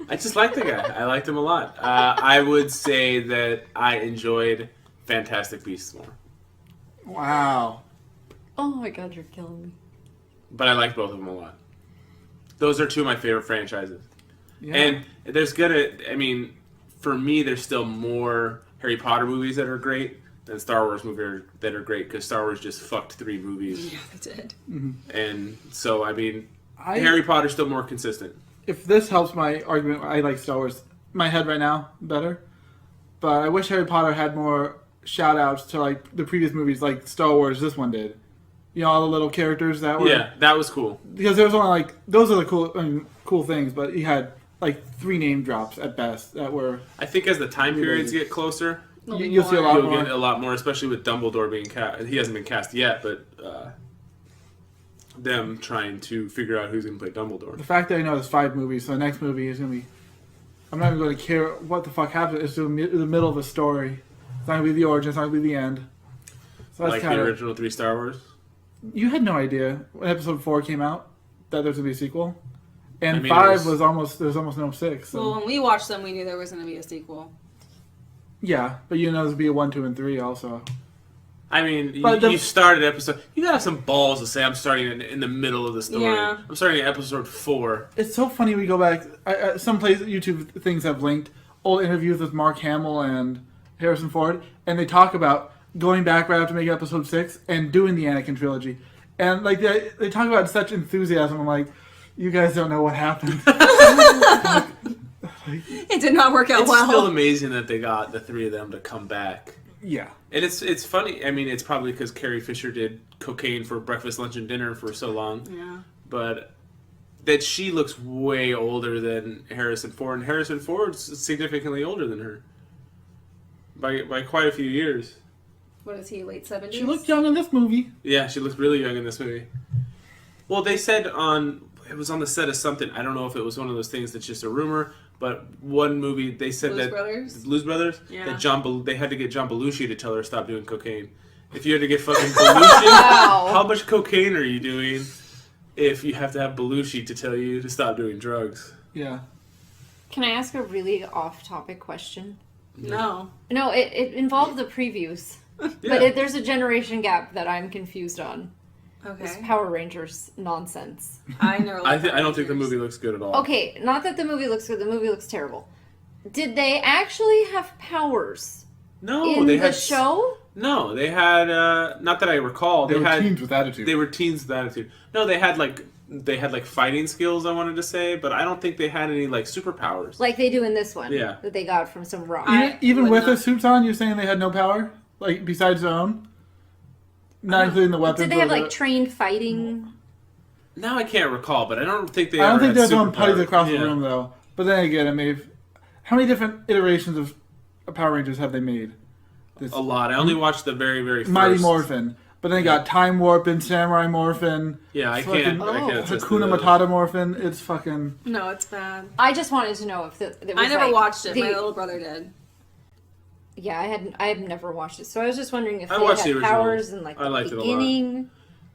I just like the guy. I liked him a lot. I would say that I enjoyed Fantastic Beasts more, Wow. Oh my god, you're killing me. but I like both of them a lot. Those are two of my favorite franchises. Yeah. And there's for me, there's still more Harry Potter movies that are great than Star Wars movies that are great, because Star Wars just fucked 3 movies. Yeah, they did. And so, Harry Potter's still more consistent. If this helps my argument, I like Star Wars. My head right now better, but I wish Harry Potter had more shout outs to like the previous movies, like Star Wars. This one did. You know, all the little characters that were. Yeah, that was cool. Because there was only like those are the cool things, but he had like 3 name drops at best that were. I think as the time periods get closer, You'll see a lot you'll more. get a lot more, especially with Dumbledore being cast. He hasn't been cast yet, but them trying to figure out who's going to play Dumbledore. The fact that I know there's 5 movies, so the next movie is gonna be. I'm not even going to care what the fuck happens. It's the middle of a story. It's not going to be the origin. It's not going to be the end. So that's Like the kind of. original 3 Star Wars. You had no idea when Episode 4 came out that there was going to be a sequel, and I mean, 5 it was- was almost there was almost no 6. So. Well, when we watched them, we knew there was going to be a sequel. Yeah, but you know there's be a 1, 2, and 3 also. I mean, But you started episode. You got some balls to say I'm starting in the middle of the story. Yeah. I'm starting at episode 4. It's so funny we go back. Some YouTube things have linked old interviews with Mark Hamill and Harrison Ford, and they talk about going back right after making Episode 6 and doing the Anakin trilogy, and like they talk about such enthusiasm. I'm like, you guys don't know what happened. It did not work out It's well. still amazing that they got the 3 of them to come back. Yeah. And it's funny. I mean, it's probably because Carrie Fisher did cocaine for breakfast, lunch, and dinner for so long. Yeah. But that she looks way older than Harrison Ford, and Harrison Ford's significantly older than her by quite a few years. What is he, late 70s? She looked young in this movie. Yeah, she looked really young in this movie. Well, they said it was on the set of something. I don't know if it was one of those things that's just a rumor, but one movie they said Blues that Brothers? Blues Brothers, Yeah. that they had to get John Belushi to tell her to stop doing cocaine. If you had to get fucking Belushi, how much cocaine are you doing if you have to have Belushi to tell you to stop doing drugs? Yeah. Can I ask a really off-topic question? No. No, it involved the previews, Yeah. but there's a generation gap that I'm confused on. This Okay. Power Rangers nonsense. I never I liked don't think the Rangers. movie looks good at all. Okay, not that the movie looks good. The movie looks terrible. Did they actually have powers No, in they the had show? No, they had not that I recall. They were had teens with attitude. They were teens with attitude. No, they had like fighting skills. I wanted to say, but I don't think they had any like superpowers. Like they do in this one. Yeah. That they got from some rock. Even would with not- their suits on, you're saying they had no power, like besides their own, not including the weapons. Did they have or like the- trained fighting? Now I can't recall, but I don't think they. I don't ever think had they're throwing superpowers. putties across Yeah. the room though. But then again, I mean, how many different iterations of Power Rangers have they made? This A lot. I only watched the very, very first. Mighty Morphin, but then they got Time Warpin, Samurai Morphin. Yeah, I fucking- can't. I can't attest to Hakuna those. Matata Morphin. It's fucking. No, it's bad. I just wanted to know if it was I never like watched it. the- My little brother did. Yeah, I had never watched it, so I was just wondering if I they watched had the original. powers in like I the liked it a lot. beginning.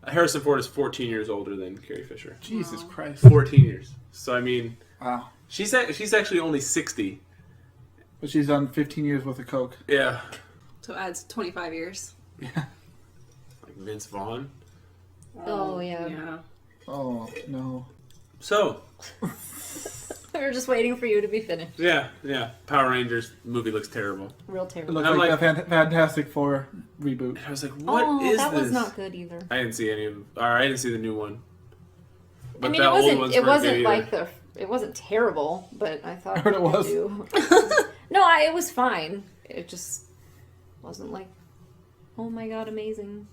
Harrison Ford is 14 years older than Carrie Fisher. Jesus Christ. 14 years. So I mean, Wow. she's actually only 60. But she's done 15 years worth of coke. Yeah. So it adds 25 years. Like Vince Vaughn. Oh, yeah. Yeah. Oh no. So, We were just waiting for you to be finished. yeah. Power Rangers movie looks terrible. Real It terrible. looks I'm like, like- the Fantastic Four reboot. I was like, what is that this? was not good either. I didn't see any of or I didn't see the new one. But I mean, the it old wasn't. ones It weren't good wasn't either. like it wasn't terrible, but I thought I heard it was. No, it was fine. It just wasn't like, oh my god, amazing.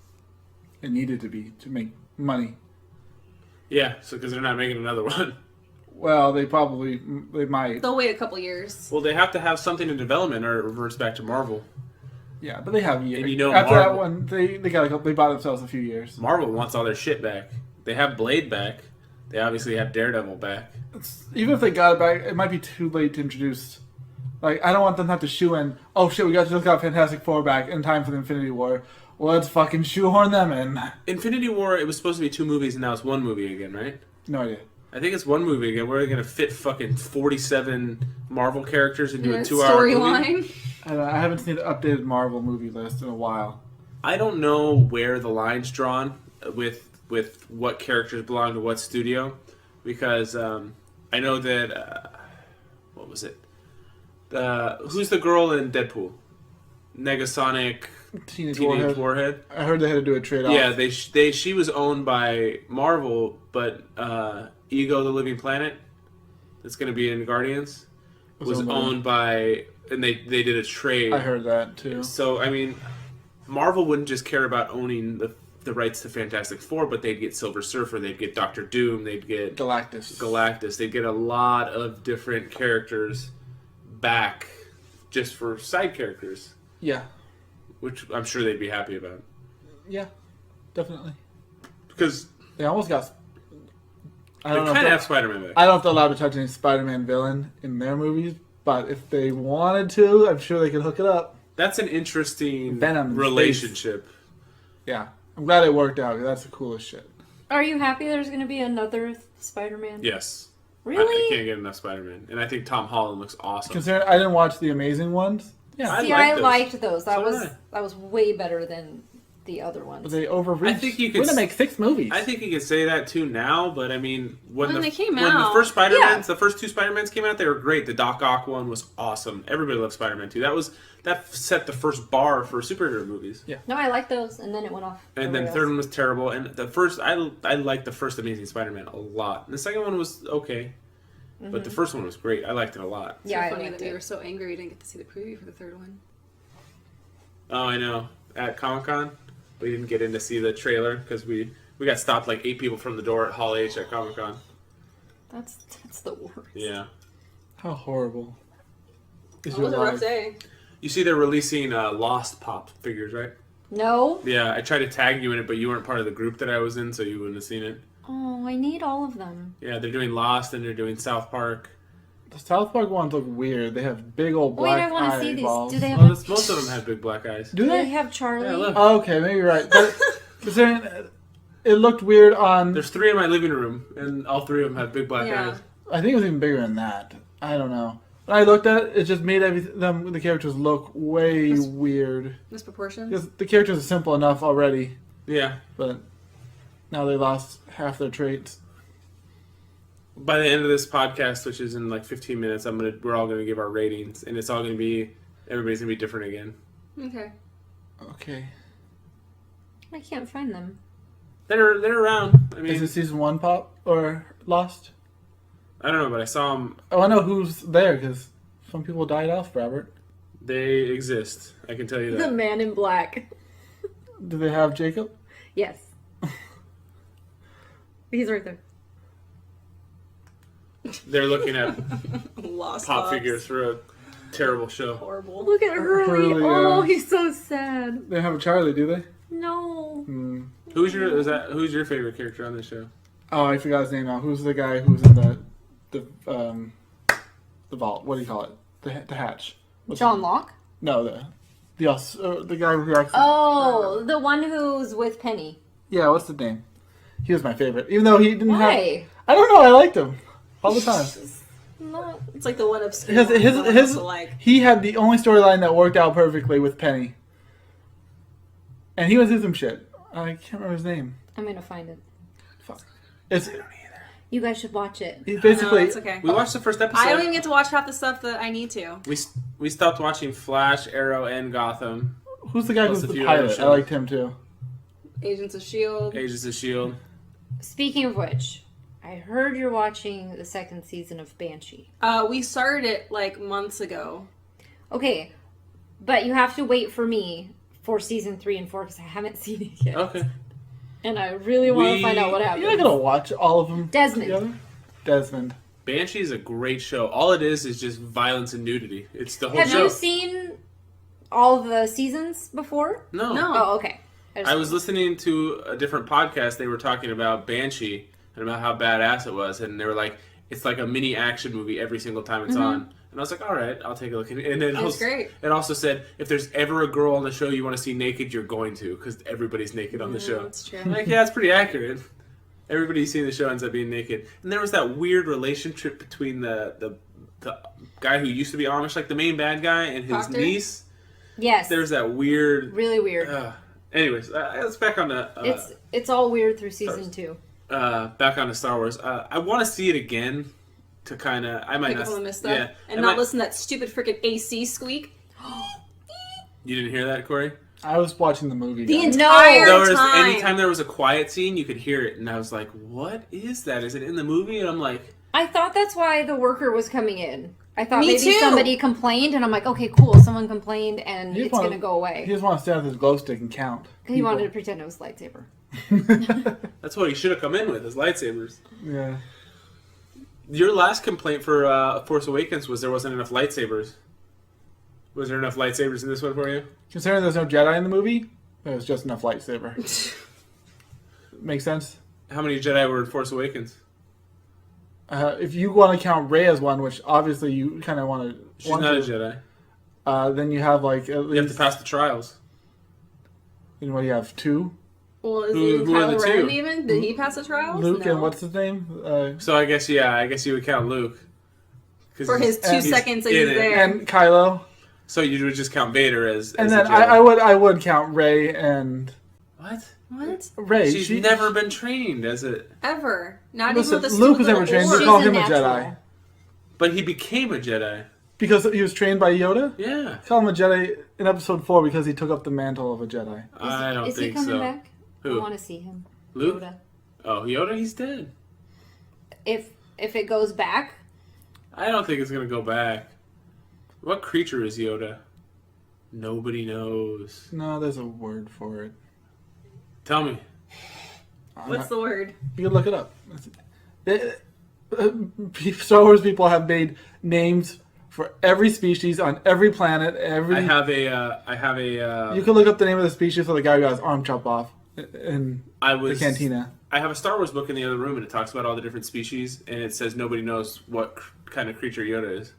It needed to be to make money. Yeah, so because they're not making another one. Well, they might. They'll wait a couple years. Well, they have to have something in development, or it reverts back to Marvel. Yeah, but they have years. And you know after Marvel- that one, they bought themselves a few years. Marvel wants all their shit back. They have Blade back. They obviously have Daredevil back. Even if they got it back, it might be too late to introduce. Like, I don't want them to have to shoe in. Oh shit, we just got Fantastic Four back in time for the Infinity War. Well, let's fucking shoehorn them in. Infinity War, it was supposed to be 2 movies, and now it's 1 movie again, right? No idea. I think it's 1 movie again. We're gonna fit fucking 47 Marvel characters into a 2-hour movie. Storyline. I haven't seen the updated Marvel movie list in a while. I don't know where the line's drawn with what characters belong to what studio, because I know that what was it? Who's the girl in Deadpool? Negasonic Teenage Warhead. I heard they had to do a trade-off. Yeah, she was owned by Marvel, but Ego the Living Planet, that's going to be in Guardians, was owned by, and they did a trade. I heard that too. So I mean, Marvel wouldn't just care about owning the rights to Fantastic Four, but they'd get Silver Surfer, they'd get Doctor Doom, they'd get Galactus. They'd get a lot of different characters back just for side characters, Yeah. which I'm sure they'd be happy about. Yeah. Definitely. Because They almost got. they kind of have Spider-Man back. I don't know if they're allowed to touch any Spider-Man villain in their movies, but if they wanted to, I'm sure they could hook it up. That's an interesting Venom in relationship. Yeah. I'm glad it worked out, 'cause that's the coolest shit. Are you happy there's going to be another Spider-Man? Yes. I Really? can't get enough Spider-Man. And I think Tom Holland looks awesome. Considering I didn't watch the Amazing ones. Yeah. See, I I like liked those. So did I. That was way better than the other But ones. they overreached. I think you could We're gonna make 6 movies. I think you could say that too now, but I mean, When they came when out. the first Spider-Mans, Yeah. the first 2 Spider-Mans came out, they were great. The Doc Ock one was awesome. Everybody loved Spider-Man 2. That set the first bar for superhero movies. Yeah. No, I liked those, and then it went off. And then the third one was terrible. And the first, I liked the first Amazing Spider-Man a lot. And the second one was okay, but the first one was great. I liked it a lot. It's Yeah, so I funny liked that we it. were so angry we didn't get to see the preview for the third one. Oh, I know. At Comic-Con, we didn't get in to see the trailer because we got stopped like 8 people from the door at Hall H at Comic-Con. That's the worst. Yeah. How horrible. Is It your was a rough life? day. You see they're releasing Lost Pop figures, right? No. Yeah, I tried to tag you in it, but you weren't part of the group that I was in, so you wouldn't have seen it. Oh, I need all of them. Yeah, they're doing Lost and they're doing South Park. The South Park ones look weird. They have big old Wait, black I want to eye see these. balls. Do they have? Well, most of them have big black eyes. Do Do they they? have Charlie? Yeah, look. Oh, okay, maybe you're right. But considering it looked weird on. There's 3 in my living room, and all 3 of them have big black Yeah. eyes. I think it was even bigger than that. I don't know. When I looked at it, it just made the characters look way weird. Misproportions. Because the characters are simple enough already, Yeah. but now they lost half their traits. By the end of this podcast, which is in like 15 minutes, we're all gonna give our ratings, and it's all gonna be everybody's gonna be different again. Okay. Okay. I can't find them. They're around. I Is mean, it season 1 pop or lost? I don't know, but I saw them. Oh, I know who's there because some people died off, Robert. They exist. I can tell you The that. Man in Black. Do they have Jacob? Yes. He's right there. They're looking at Lost pop Pops. figures for a terrible show. Horrible. Look at Hurley. Hurley, Oh, yeah. he's so sad. They have a Charlie, do they? No. Hmm. Who's your favorite character on this show? Oh, I forgot his name now. Who's the guy who's in the vault? What do you call it? The hatch. What's John his- Locke? No, the guy who actually. Oh, the one who's with Penny. Yeah, what's the name? He was my favorite, even though he didn't have. Why? I don't know. I liked him all the time. Not. It's like the one obscure His one his, that I his also like. he had the only storyline that worked out perfectly with Penny, and he went through some shit. I can't remember his name. I'm gonna find it. Fuck. It's You guys should watch it. He's No, basically it's okay. We watched the first episode. I don't even get to watch half the stuff that I need to. We stopped watching Flash, Arrow, and Gotham. who's the guy Plus who's a the few other pilot? I shows. liked him too. Agents of S.H.I.E.L.D. Agents of S.H.I.E.L.D. Speaking of which, I heard you're watching the second season of Banshee. We started it like months ago. Okay, but you have to wait for me for season 3 and 4 because I haven't seen it yet. Okay. And I really want to We- find out what happens. You're not gonna watch all of them. Desmond. Together? Desmond. Banshee is a great show. All it is just violence and nudity. It's the whole Have show. you seen all of the seasons before? No. No. Oh, okay. I was listening to a different podcast. They were talking about Banshee and about how badass it was, and they were like, "It's like a mini action movie every single time it's on." And I was like, "All right, I'll take a look." And then That's great. It also said, "If there's ever a girl on the show you want to see naked, you're going to, because everybody's naked on the show." That's true. I'm like, yeah, it's pretty accurate. Everybody you see in the show ends up being naked. And there was that weird relationship between the guy who used to be Amish, like the main bad guy, and his Proctor? niece. Yes. There's that weird. Really weird. Anyways, let's back on the. It's all weird through season 2. Back on to Star Wars. I want to see it again to kind of. I might Pick not. up on the missed stuff. Yeah, And I not might- listen to that stupid freaking AC squeak You didn't hear that, Corey? I was watching the movie. the guys. entire time. Anytime there was a quiet scene, you could hear it, and I was like, "What is that? Is it in the movie?" And I'm like, I thought that's why the worker was coming in. I thought Me maybe too. somebody complained, and I'm like, okay, cool. Someone complained, and He it's just going to go He away. just wants to stand with his glow stick and count. He wanted to pretend it was lightsaber. "That's what he should have come in with, his lightsabers." Yeah. Your last complaint for Force Awakens was there wasn't enough lightsabers. Was there enough lightsabers in this one for you? Considering there's no Jedi in the movie, there was just enough lightsaber. Make sense? How many Jedi were in Force Awakens? If you want to count Rey as one, which obviously you kind of want to, She's not a Jedi. then you have like at You have least. to pass the trials. And what do you have? 2? Well, is Who even are the Kylo Ren two? even? Did he pass the trials? Luke No. and what's his name? So I guess you would count Luke. 'Cause For his he's- 2 seconds that in he's it. there. And Kylo. So you would just count Vader as And a then Jedi. I would count Rey and What? What? Rey. She's never been trained as a... Ever. Not Listen, even with a Luke stupid was never little trained. orb. They call She's him a natural. Jedi But he became a Jedi. because he was trained by Yoda. Yeah. Call him a Jedi in Episode 4 because he took up the mantle of a Jedi. I don't Is he think coming so. back? I Who? want to see him. Luke? Yoda. Oh, Yoda, he's dead. If it goes back, I don't think it's going to go back. What creature is Yoda? Nobody knows. No, there's a word for it. Tell me. What's the word? You can look it up. Star Wars people have made names for every species on every planet. I have a... You can look up the name of the species for the guy who got his arm chopped off in the cantina. I have a Star Wars book in the other room, and it talks about all the different species, and it says nobody knows what kind of creature Yoda is.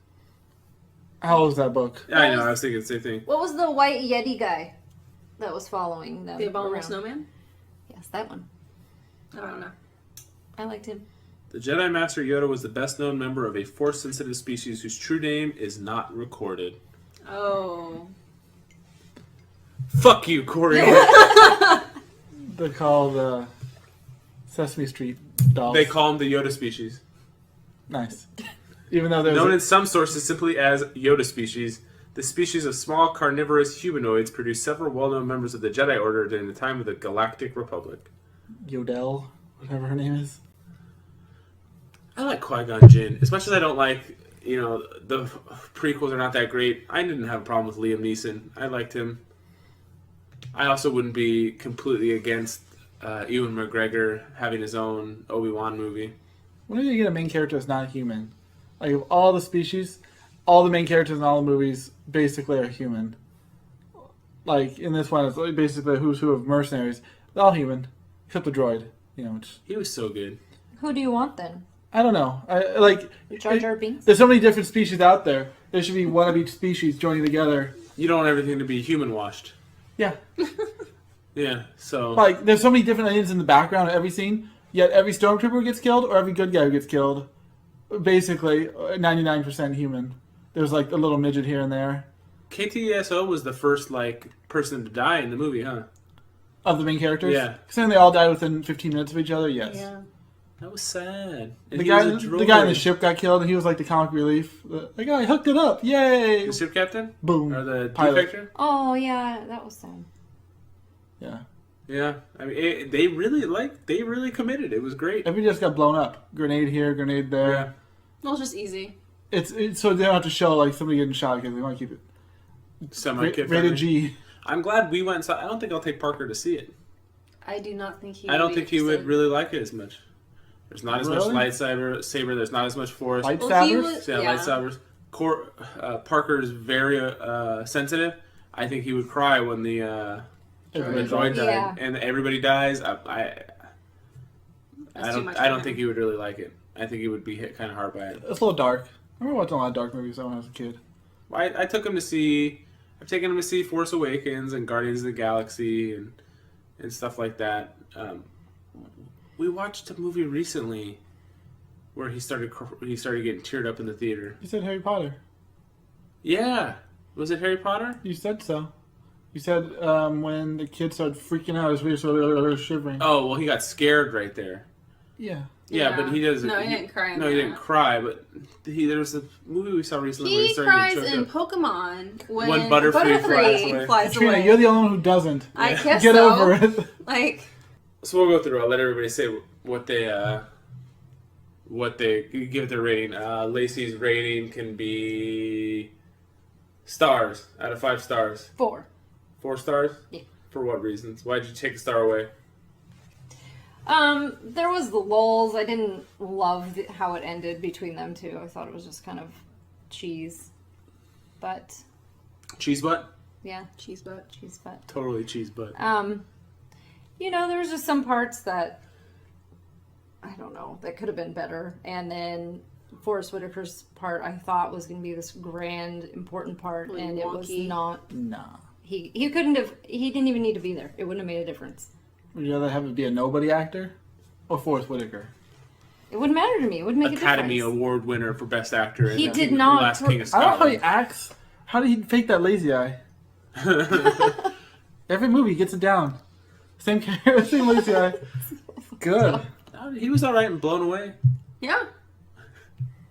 How old is that book? Yeah, I know. I was thinking the same thing. what was the white Yeti guy that was following them? The Abominable around? Snowman? Yes, that one. I don't know. I liked him. The Jedi Master Yoda was the best-known member of a Force-sensitive species whose true name is not recorded. Oh. Fuck you, Corey. They're called Sesame Street dolls. They call him the Yoda species. Nice. Even though there's Known in some sources simply as Yoda species, the species of small carnivorous humanoids produced several well-known members of the Jedi Order during the time of the Galactic Republic. Yodel, whatever her name is. I like Qui-Gon Jinn. As much as I don't like, the prequels are not that great, I didn't have a problem with Liam Neeson. I liked him. I also wouldn't be completely against Ewan McGregor having his own Obi-Wan movie. When you get a main character that's not human, like of all the species, all the main characters in all the movies basically are human. Like in this one, it's like basically a who's who of mercenaries. They're all human, except the droid. He was so good. Who do you want then? I don't know. I like Jar Jar Binks? There's so many different species out there. There should be one of each species joining together. You don't want everything to be human-washed. Yeah. Yeah, so... Like, there's so many different aliens in the background of every scene, yet every stormtrooper who gets killed or every good guy who gets killed, basically 99% human. There's like a little midget here and there. KTSO was the first, person to die in the movie, huh? Of the main characters? Yeah. Considering they all died within 15 minutes of each other, yes. Yeah. That was sad. And The he guy, was a the guy in the droid. ship got killed, and he was like the comic relief. The guy hooked it up. Yay! The ship captain? Boom. Or the Pilot. defector? Oh yeah, that was sad. Yeah. Yeah. I mean, they really committed. It was great. Everybody just got blown up. Grenade here, grenade there. Yeah. Well, it's just easy. It's so they don't have to show like somebody getting shot because they want to keep it Semi-kid rated friendly. G. I'm glad we went and saw. I don't think I'll take Parker to see it. I do not think he. I don't be think he would interested. really like it as much. There's not as much Really? lightsaber. There's not as much force. Lightsabers. Well, he was- Yeah, Yeah. lightsabers. Parker's very sensitive. I think he would cry when the droid died, Yeah. and everybody dies. I That's too much I for don't him. think he would really like it. I think he would be hit kind of hard by it. It's a little dark. I remember watching a lot of dark movies when I was a kid. I took him to see. I've taken him to see Force Awakens and Guardians of the Galaxy and stuff like that. We watched a movie recently where he started getting teared up in the theater. You said Harry Potter. Yeah, was it Harry Potter? You said so. You said when the kid started freaking out, his face started shivering. Oh well, he got scared right there. Yeah. Yeah, but he doesn't. No, he didn't cry. No, he didn't cry. But there was a movie we saw recently where he He started cries getting in choked up. Pokemon When Butterfree flies away. Katrina, away. you're the only one who doesn't. I Yeah. guess Get so. over it. Like, So we'll go through. I'll let everybody say what they give their rating. Lacey's rating can be stars out of 5 stars. 4. 4 stars. Yeah. For what reasons? Why'd you take a star away? There was the lulls. I didn't love how it ended between them two. I thought it was just kind of cheese. But Cheese butt. yeah, cheese butt. cheese butt. Totally cheese butt. There was just some parts that I don't know that could have been better. And then Forrest Whitaker's part I thought was going to be this grand, important part, Really and it was wonky. not. Nah. He couldn't have. He didn't even need to be there. It wouldn't have made a difference. Would you rather have it be a nobody actor or Forrest Whitaker? It wouldn't matter to me. It wouldn't make Academy a difference. Award winner for Best Actor. He in did The not Last per- King of I don't know how he Scotland. acts. How did he fake that lazy eye? Every movie he gets it down. Same same lazy eye. Good. He was all right and Blown Away. Yeah.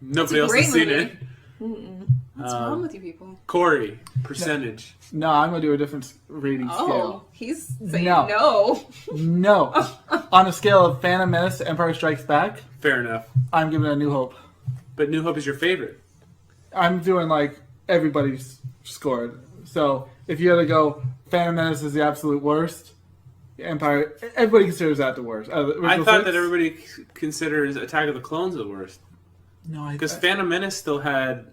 Nobody a else great has seen movie. it. What's wrong with you people? Corey, percentage. No, I'm gonna do a different rating Oh, scale. he's saying No. no. No. On a scale of Phantom Menace to Empire Strikes Back, Fair enough. I'm giving it a New Hope. But New Hope is your favorite. I'm doing like everybody's scored. So if you had to go, Phantom Menace is the absolute worst. Empire, everybody considers that the worst. I thought that everybody considers Attack of the Clones the worst. No, Because Phantom Menace still had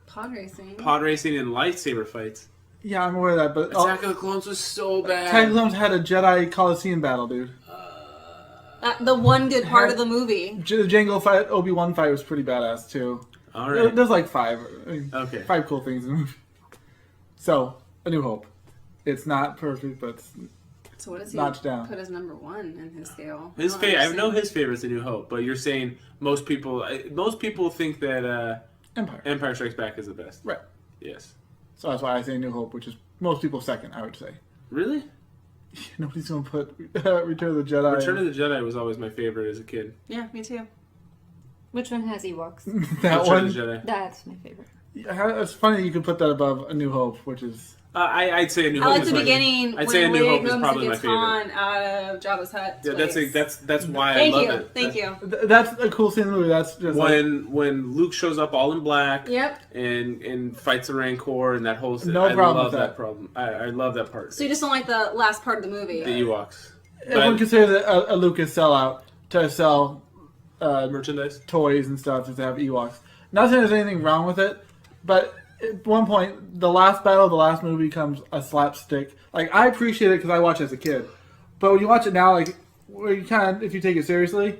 Pod racing. pod racing and lightsaber fights. yeah, I'm aware of that, but Attack of the Clones was so bad. Attack of the Clones had a Jedi Coliseum battle, dude. The one good part of the movie. The Jango fight, Obi-Wan fight was pretty badass too. All right. There's like 5. I mean, Okay. 5 cool things in the movie. So, A New Hope. It's not perfect, but it's So what does he notch down. put as number 1 in his scale? His don't favorite. I understand. know his favorite's A New Hope, but you're saying most people think that Empire. Empire Strikes Back is the best. Right. Yes. So that's why I say New Hope, which is most people's second, I would say. Really? Nobody's going to put Return of the Jedi. Return of the Jedi was always my favorite as a kid. Yeah, me too. Which one has Ewoks? that Return one. of the Jedi. That's my favorite. Yeah, it's funny you could put that above A New Hope, which is... I'd say A New I Hope like is the my beginning I'd when say A New Leia Hope is comes probably and my gets favorite. Han out of Jabba's hut. Yeah, place. that's why Thank I love you. it. Thank you. That's a cool scene in the movie. That's just like, When Luke shows up all in black Yep. and fights the Rancor and that whole No I problem love with that that. problem. I love that part. So you just don't like the last part of the movie. The Ewoks. everyone But considers it a Lucas sellout to sell merchandise. toys and stuff to have Ewoks. Not saying there's anything wrong with it, but at one point, the last battle of the last movie becomes a slapstick. Like, I appreciate it because I watched it as a kid. But when you watch it now, like, where you kind of, if you take it seriously,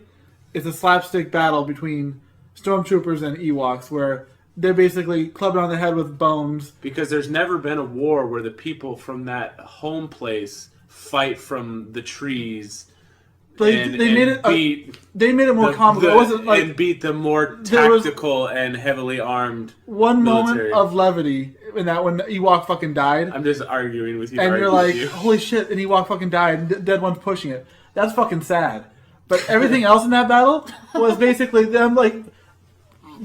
it's a slapstick battle between stormtroopers and Ewoks where they're basically clubbed on the head with bones. Because there's never been a war where the people from that home place fight from the trees They made it. beat They made it more comical. It wasn't like and beat the more there was- tactical and heavily armed. one military. moment of levity in that when the Ewok fucking died, I'm just arguing with you. and you're arguing like, with you. "Holy shit!" An Ewok fucking died, and dead one's pushing it. That's fucking sad. But everything else in that battle was basically them like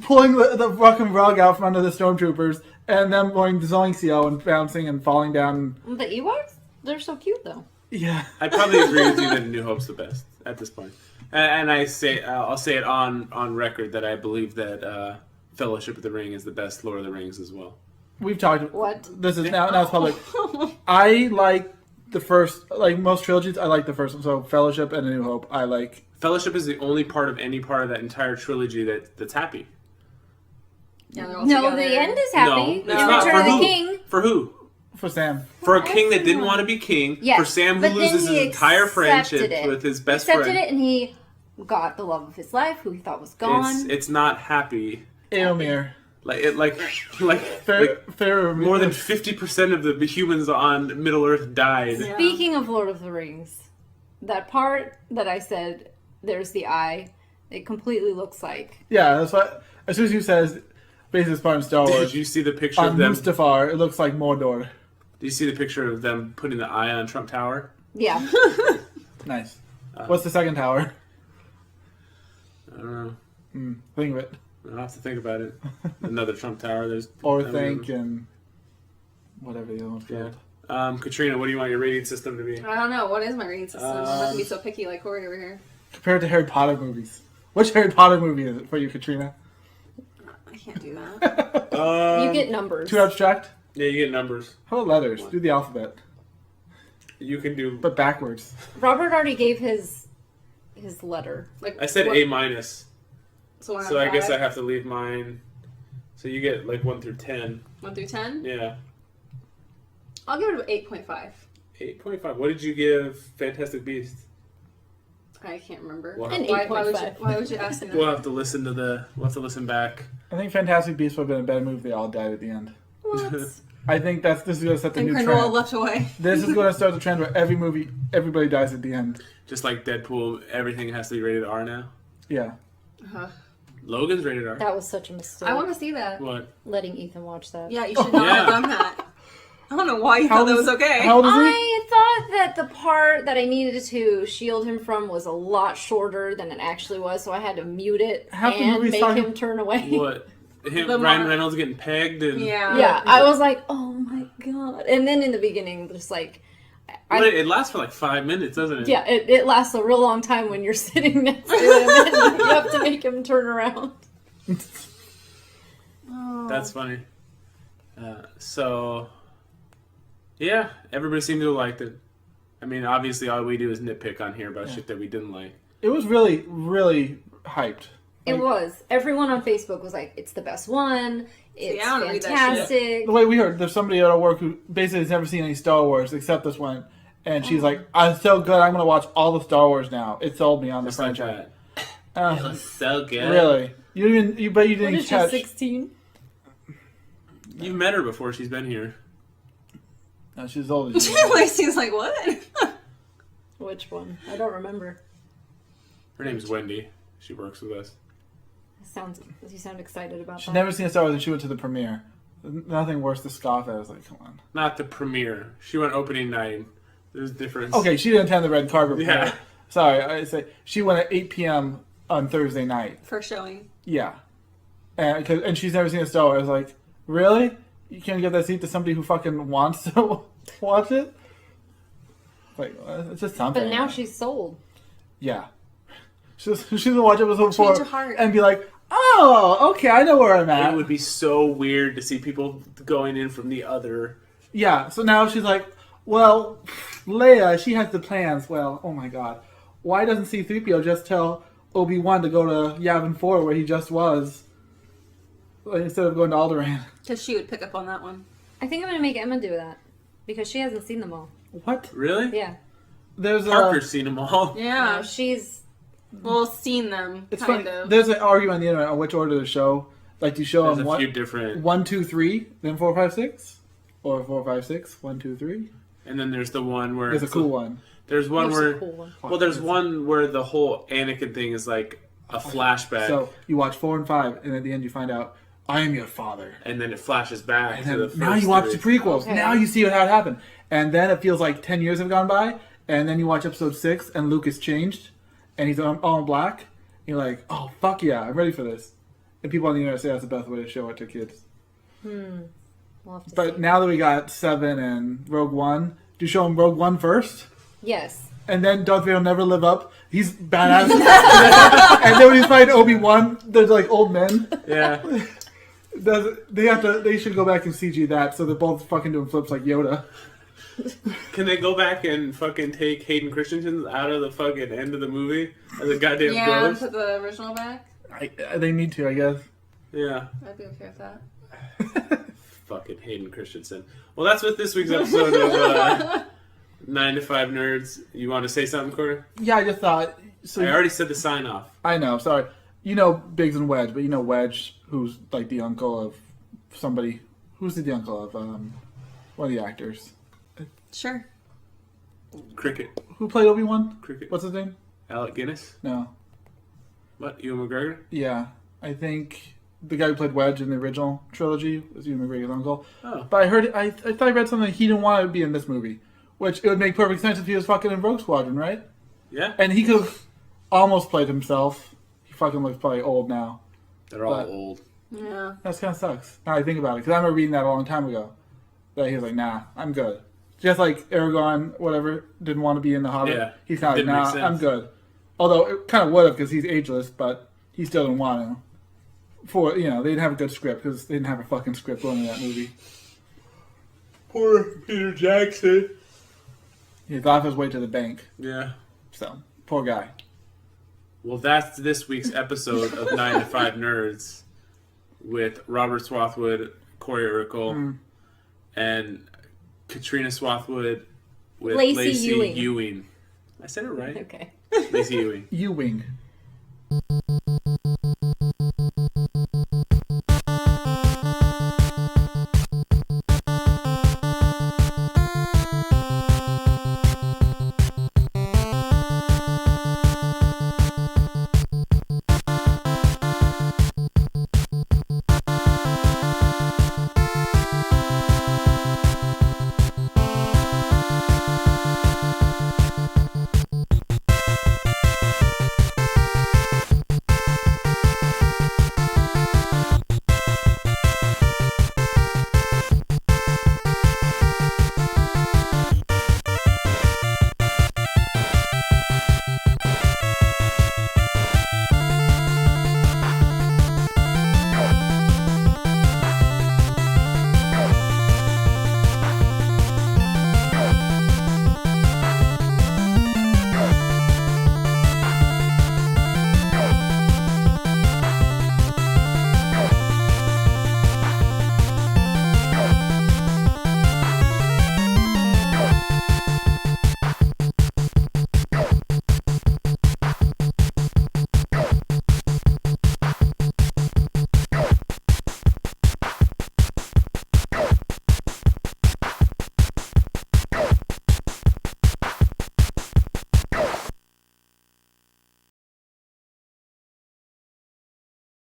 pulling the fucking rug out from under the stormtroopers and them going Zoinksio and bouncing and falling down. The Ewoks, they're so cute though. Yeah. I probably agree with you that New Hope's the best at this point. And I'll say it on record that I believe that Fellowship of the Ring is the best Lord of the Rings as well. We've talked. What? This is now it's public. I like the first, like most trilogies. I like the first one. So Fellowship and A New Hope. I like. Fellowship is the only part of any part of that entire trilogy that's happy. Yeah, they're all No, together. the end is happy. No, it's In not. Return For of the who? King. For who? For Sam. For a king that didn't want to be king. Yes, For Sam who but then loses his he entire friendship accepted it. with his best Accepted friend. it, and he got the love of his life, who he thought was gone. It's not happy. Eomir. Like Fair. more than 50% of the humans on Middle Earth died. Yeah. Speaking of Lord of the Rings, that part that I said, there's the eye, it completely looks like. Yeah, that's what. As soon as you says, basically it's part of Star Did Wars. you see the picture On of them? Mustafar, it looks like Mordor. Do you see the picture of them putting the eye on Trump Tower? Yeah. Nice. What's the second tower? I don't know. Think of it. I'll have to think about it. Another Trump Tower. There's Or I mean, think and whatever the other one's Yeah. called. Katrina, what do you want your rating system to be? I don't know. What is my rating system? I'm not gonna be so picky like Corey over here. Compared to Harry Potter movies. Which Harry Potter movie is it for you, Katrina? I can't do that. You get numbers. Too abstract? Yeah, you get numbers. How about letters? Do the alphabet. You can do. But backwards. Robert already gave his letter. Like I said what- A minus, So, one out so of I guess I five? have to leave mine. So you get like 1 through 10. 1 through 10. Yeah, I'll give it an 8.5. 8.5. What did you give Fantastic Beasts? I can't remember. Wow. An Why would you ask me that? We'll have to listen to We'll have to listen back. I think Fantastic Beasts would have been a better movie. They all died at the end. What? I think this is going to set the and new Grindelwald trend. left away. This is going to start the trend where every movie, everybody dies at the end. Just like Deadpool, everything has to be rated R now. Yeah. Logan's rated R. That was such a mistake. I want to see that. What? letting Ethan watch that. Yeah, you should not have Yeah. done that. I don't know why you How thought that does- was okay. How old is he? I thought that the part that I needed to shield him from was a lot shorter than it actually was, so I had to mute it Half the and movie's make talking- him turn away. What? Him, The Ryan Mar- Reynolds getting pegged and Yeah, I was like, oh my god. And then in the beginning, just like, Well, it lasts for like 5 minutes, doesn't it? yeah, it lasts a real long time when you're sitting next to him and you have to make him turn around. That's funny. So, yeah, everybody seemed to have liked it. I mean, obviously, all we do is nitpick on here about shit that we didn't like. It was really, really hyped. It was. Everyone on Facebook was like, it's the best one. It's I wanna read that shit. fantastic. The way we heard, there's somebody at our work who basically has never seen any Star Wars except this one. And she's like, it's so good, I'm going to watch all the Star Wars now. It sold me on the Just like franchise. that. It was so good. Really? But you What didn't is she, catch. 16? You've met her before. She's been here. No, she's older than you. Lacey's like, what? Which one? I don't remember. Her name's Wendy. She works with us. You sound excited about She's that. never seen a Star Wars and she went to the premiere. Nothing worse to scoff at. I was like, come on. Not the premiere. She went opening night. There's a difference. Okay, she didn't attend the red carpet premiere. Yeah. Sorry, I say she went at 8 p.m. on Thursday night. For showing. Yeah. And she's never seen a Star Wars. I was like, really? You can't give that seat to somebody who fucking wants to watch it? Like, it's just something. But now she's sold. Yeah. She's gonna watch episode 4 your heart. and be like, oh, okay, I know where I'm at. It would be so weird to see people going in from the other. Yeah, so now she's like, well, Leia, she has the plans. Well, oh my god. Why doesn't C-3PO just tell Obi-Wan to go to Yavin 4 where he just was, instead of going to Alderaan? Because she would pick up on that one. I think I'm going to make Emma do that. Because she hasn't seen them all. What? Really? Yeah. There's Parker's seen them all. Yeah. No, she's... Well, seen them, It's kind funny. of. There's an argument on the internet on which order to show. Like, do you show There's them a what? few different. 1, 2, 3, then 4, 5, 6? Or 4, 5, 6, 1, 2, 3? And then there's the one where There's a it's cool one. There's one That's where a cool one. well, there's one where the whole Anakin thing is like a flashback, So you watch 4 and 5, and at the end you find out, I am your father. and then it flashes back And to the then first now you watch three. the prequels. Okay. Now you see how it happened. And then it feels like 10 years have gone by. And then you watch episode 6 and Luke has changed. and he's all in black. And you're like, oh fuck yeah, I'm ready for this. And people on the internet say that's the best way to show it to kids. We'll have to But see. now that we got 7 and Rogue One, do you show him Rogue One first? Yes. And then Darth Vader will never live up. He's badass. And then when he's fighting Obi-Wan, there's like old men. Yeah. They should go back and CG that so they're both fucking doing flips like Yoda. Can they go back and fucking take Hayden Christensen out of the fucking end of the movie as a goddamn Yeah, ghost? put the original back. They need to, I guess. Yeah. I'd be okay with that. Fucking Hayden Christensen. Well, that's what this week's episode of 9 to 5 Nerds. You want to say something, Corey? Yeah, I just thought. So I already said the sign off. I know, sorry. You know Biggs and Wedge, but you know Wedge, who's like the uncle of somebody. Who's the uncle of one of the actors? Sure. Cricket. Who played Obi-Wan? Cricket. What's his name? Alec Guinness? No. What? Ewan McGregor? Yeah, I think the guy who played Wedge in the original trilogy was Ewan McGregor's uncle. Oh. But I thought I read something he didn't want to be in this movie, which it would make perfect sense if he was fucking in Rogue Squadron, right? Yeah? And he could have almost played himself. He fucking looks probably old now. They're all But- old. Yeah. That kind of sucks. Now I think about it, because I remember reading that a long time ago. That he was like, nah, I'm good. Just like Aragorn, whatever, didn't want to be in The Hobbit. Yeah, He's kind of like, didn't make nah, sense. I'm good. Although it kind of would have, because he's ageless, but he still didn't want to. They didn't have a good script, because they didn't have a fucking script going in that movie. Poor Peter Jackson. He got his way to the bank. Yeah. So, poor guy. Well, that's this week's episode of 9 to 5 Nerds with Robert Swathwood, Corey Urkel, and Katrina Swathwood with Lacey Lacey Ewing. Ewing. I said it right. Okay. Lacey Ewing. Ewing.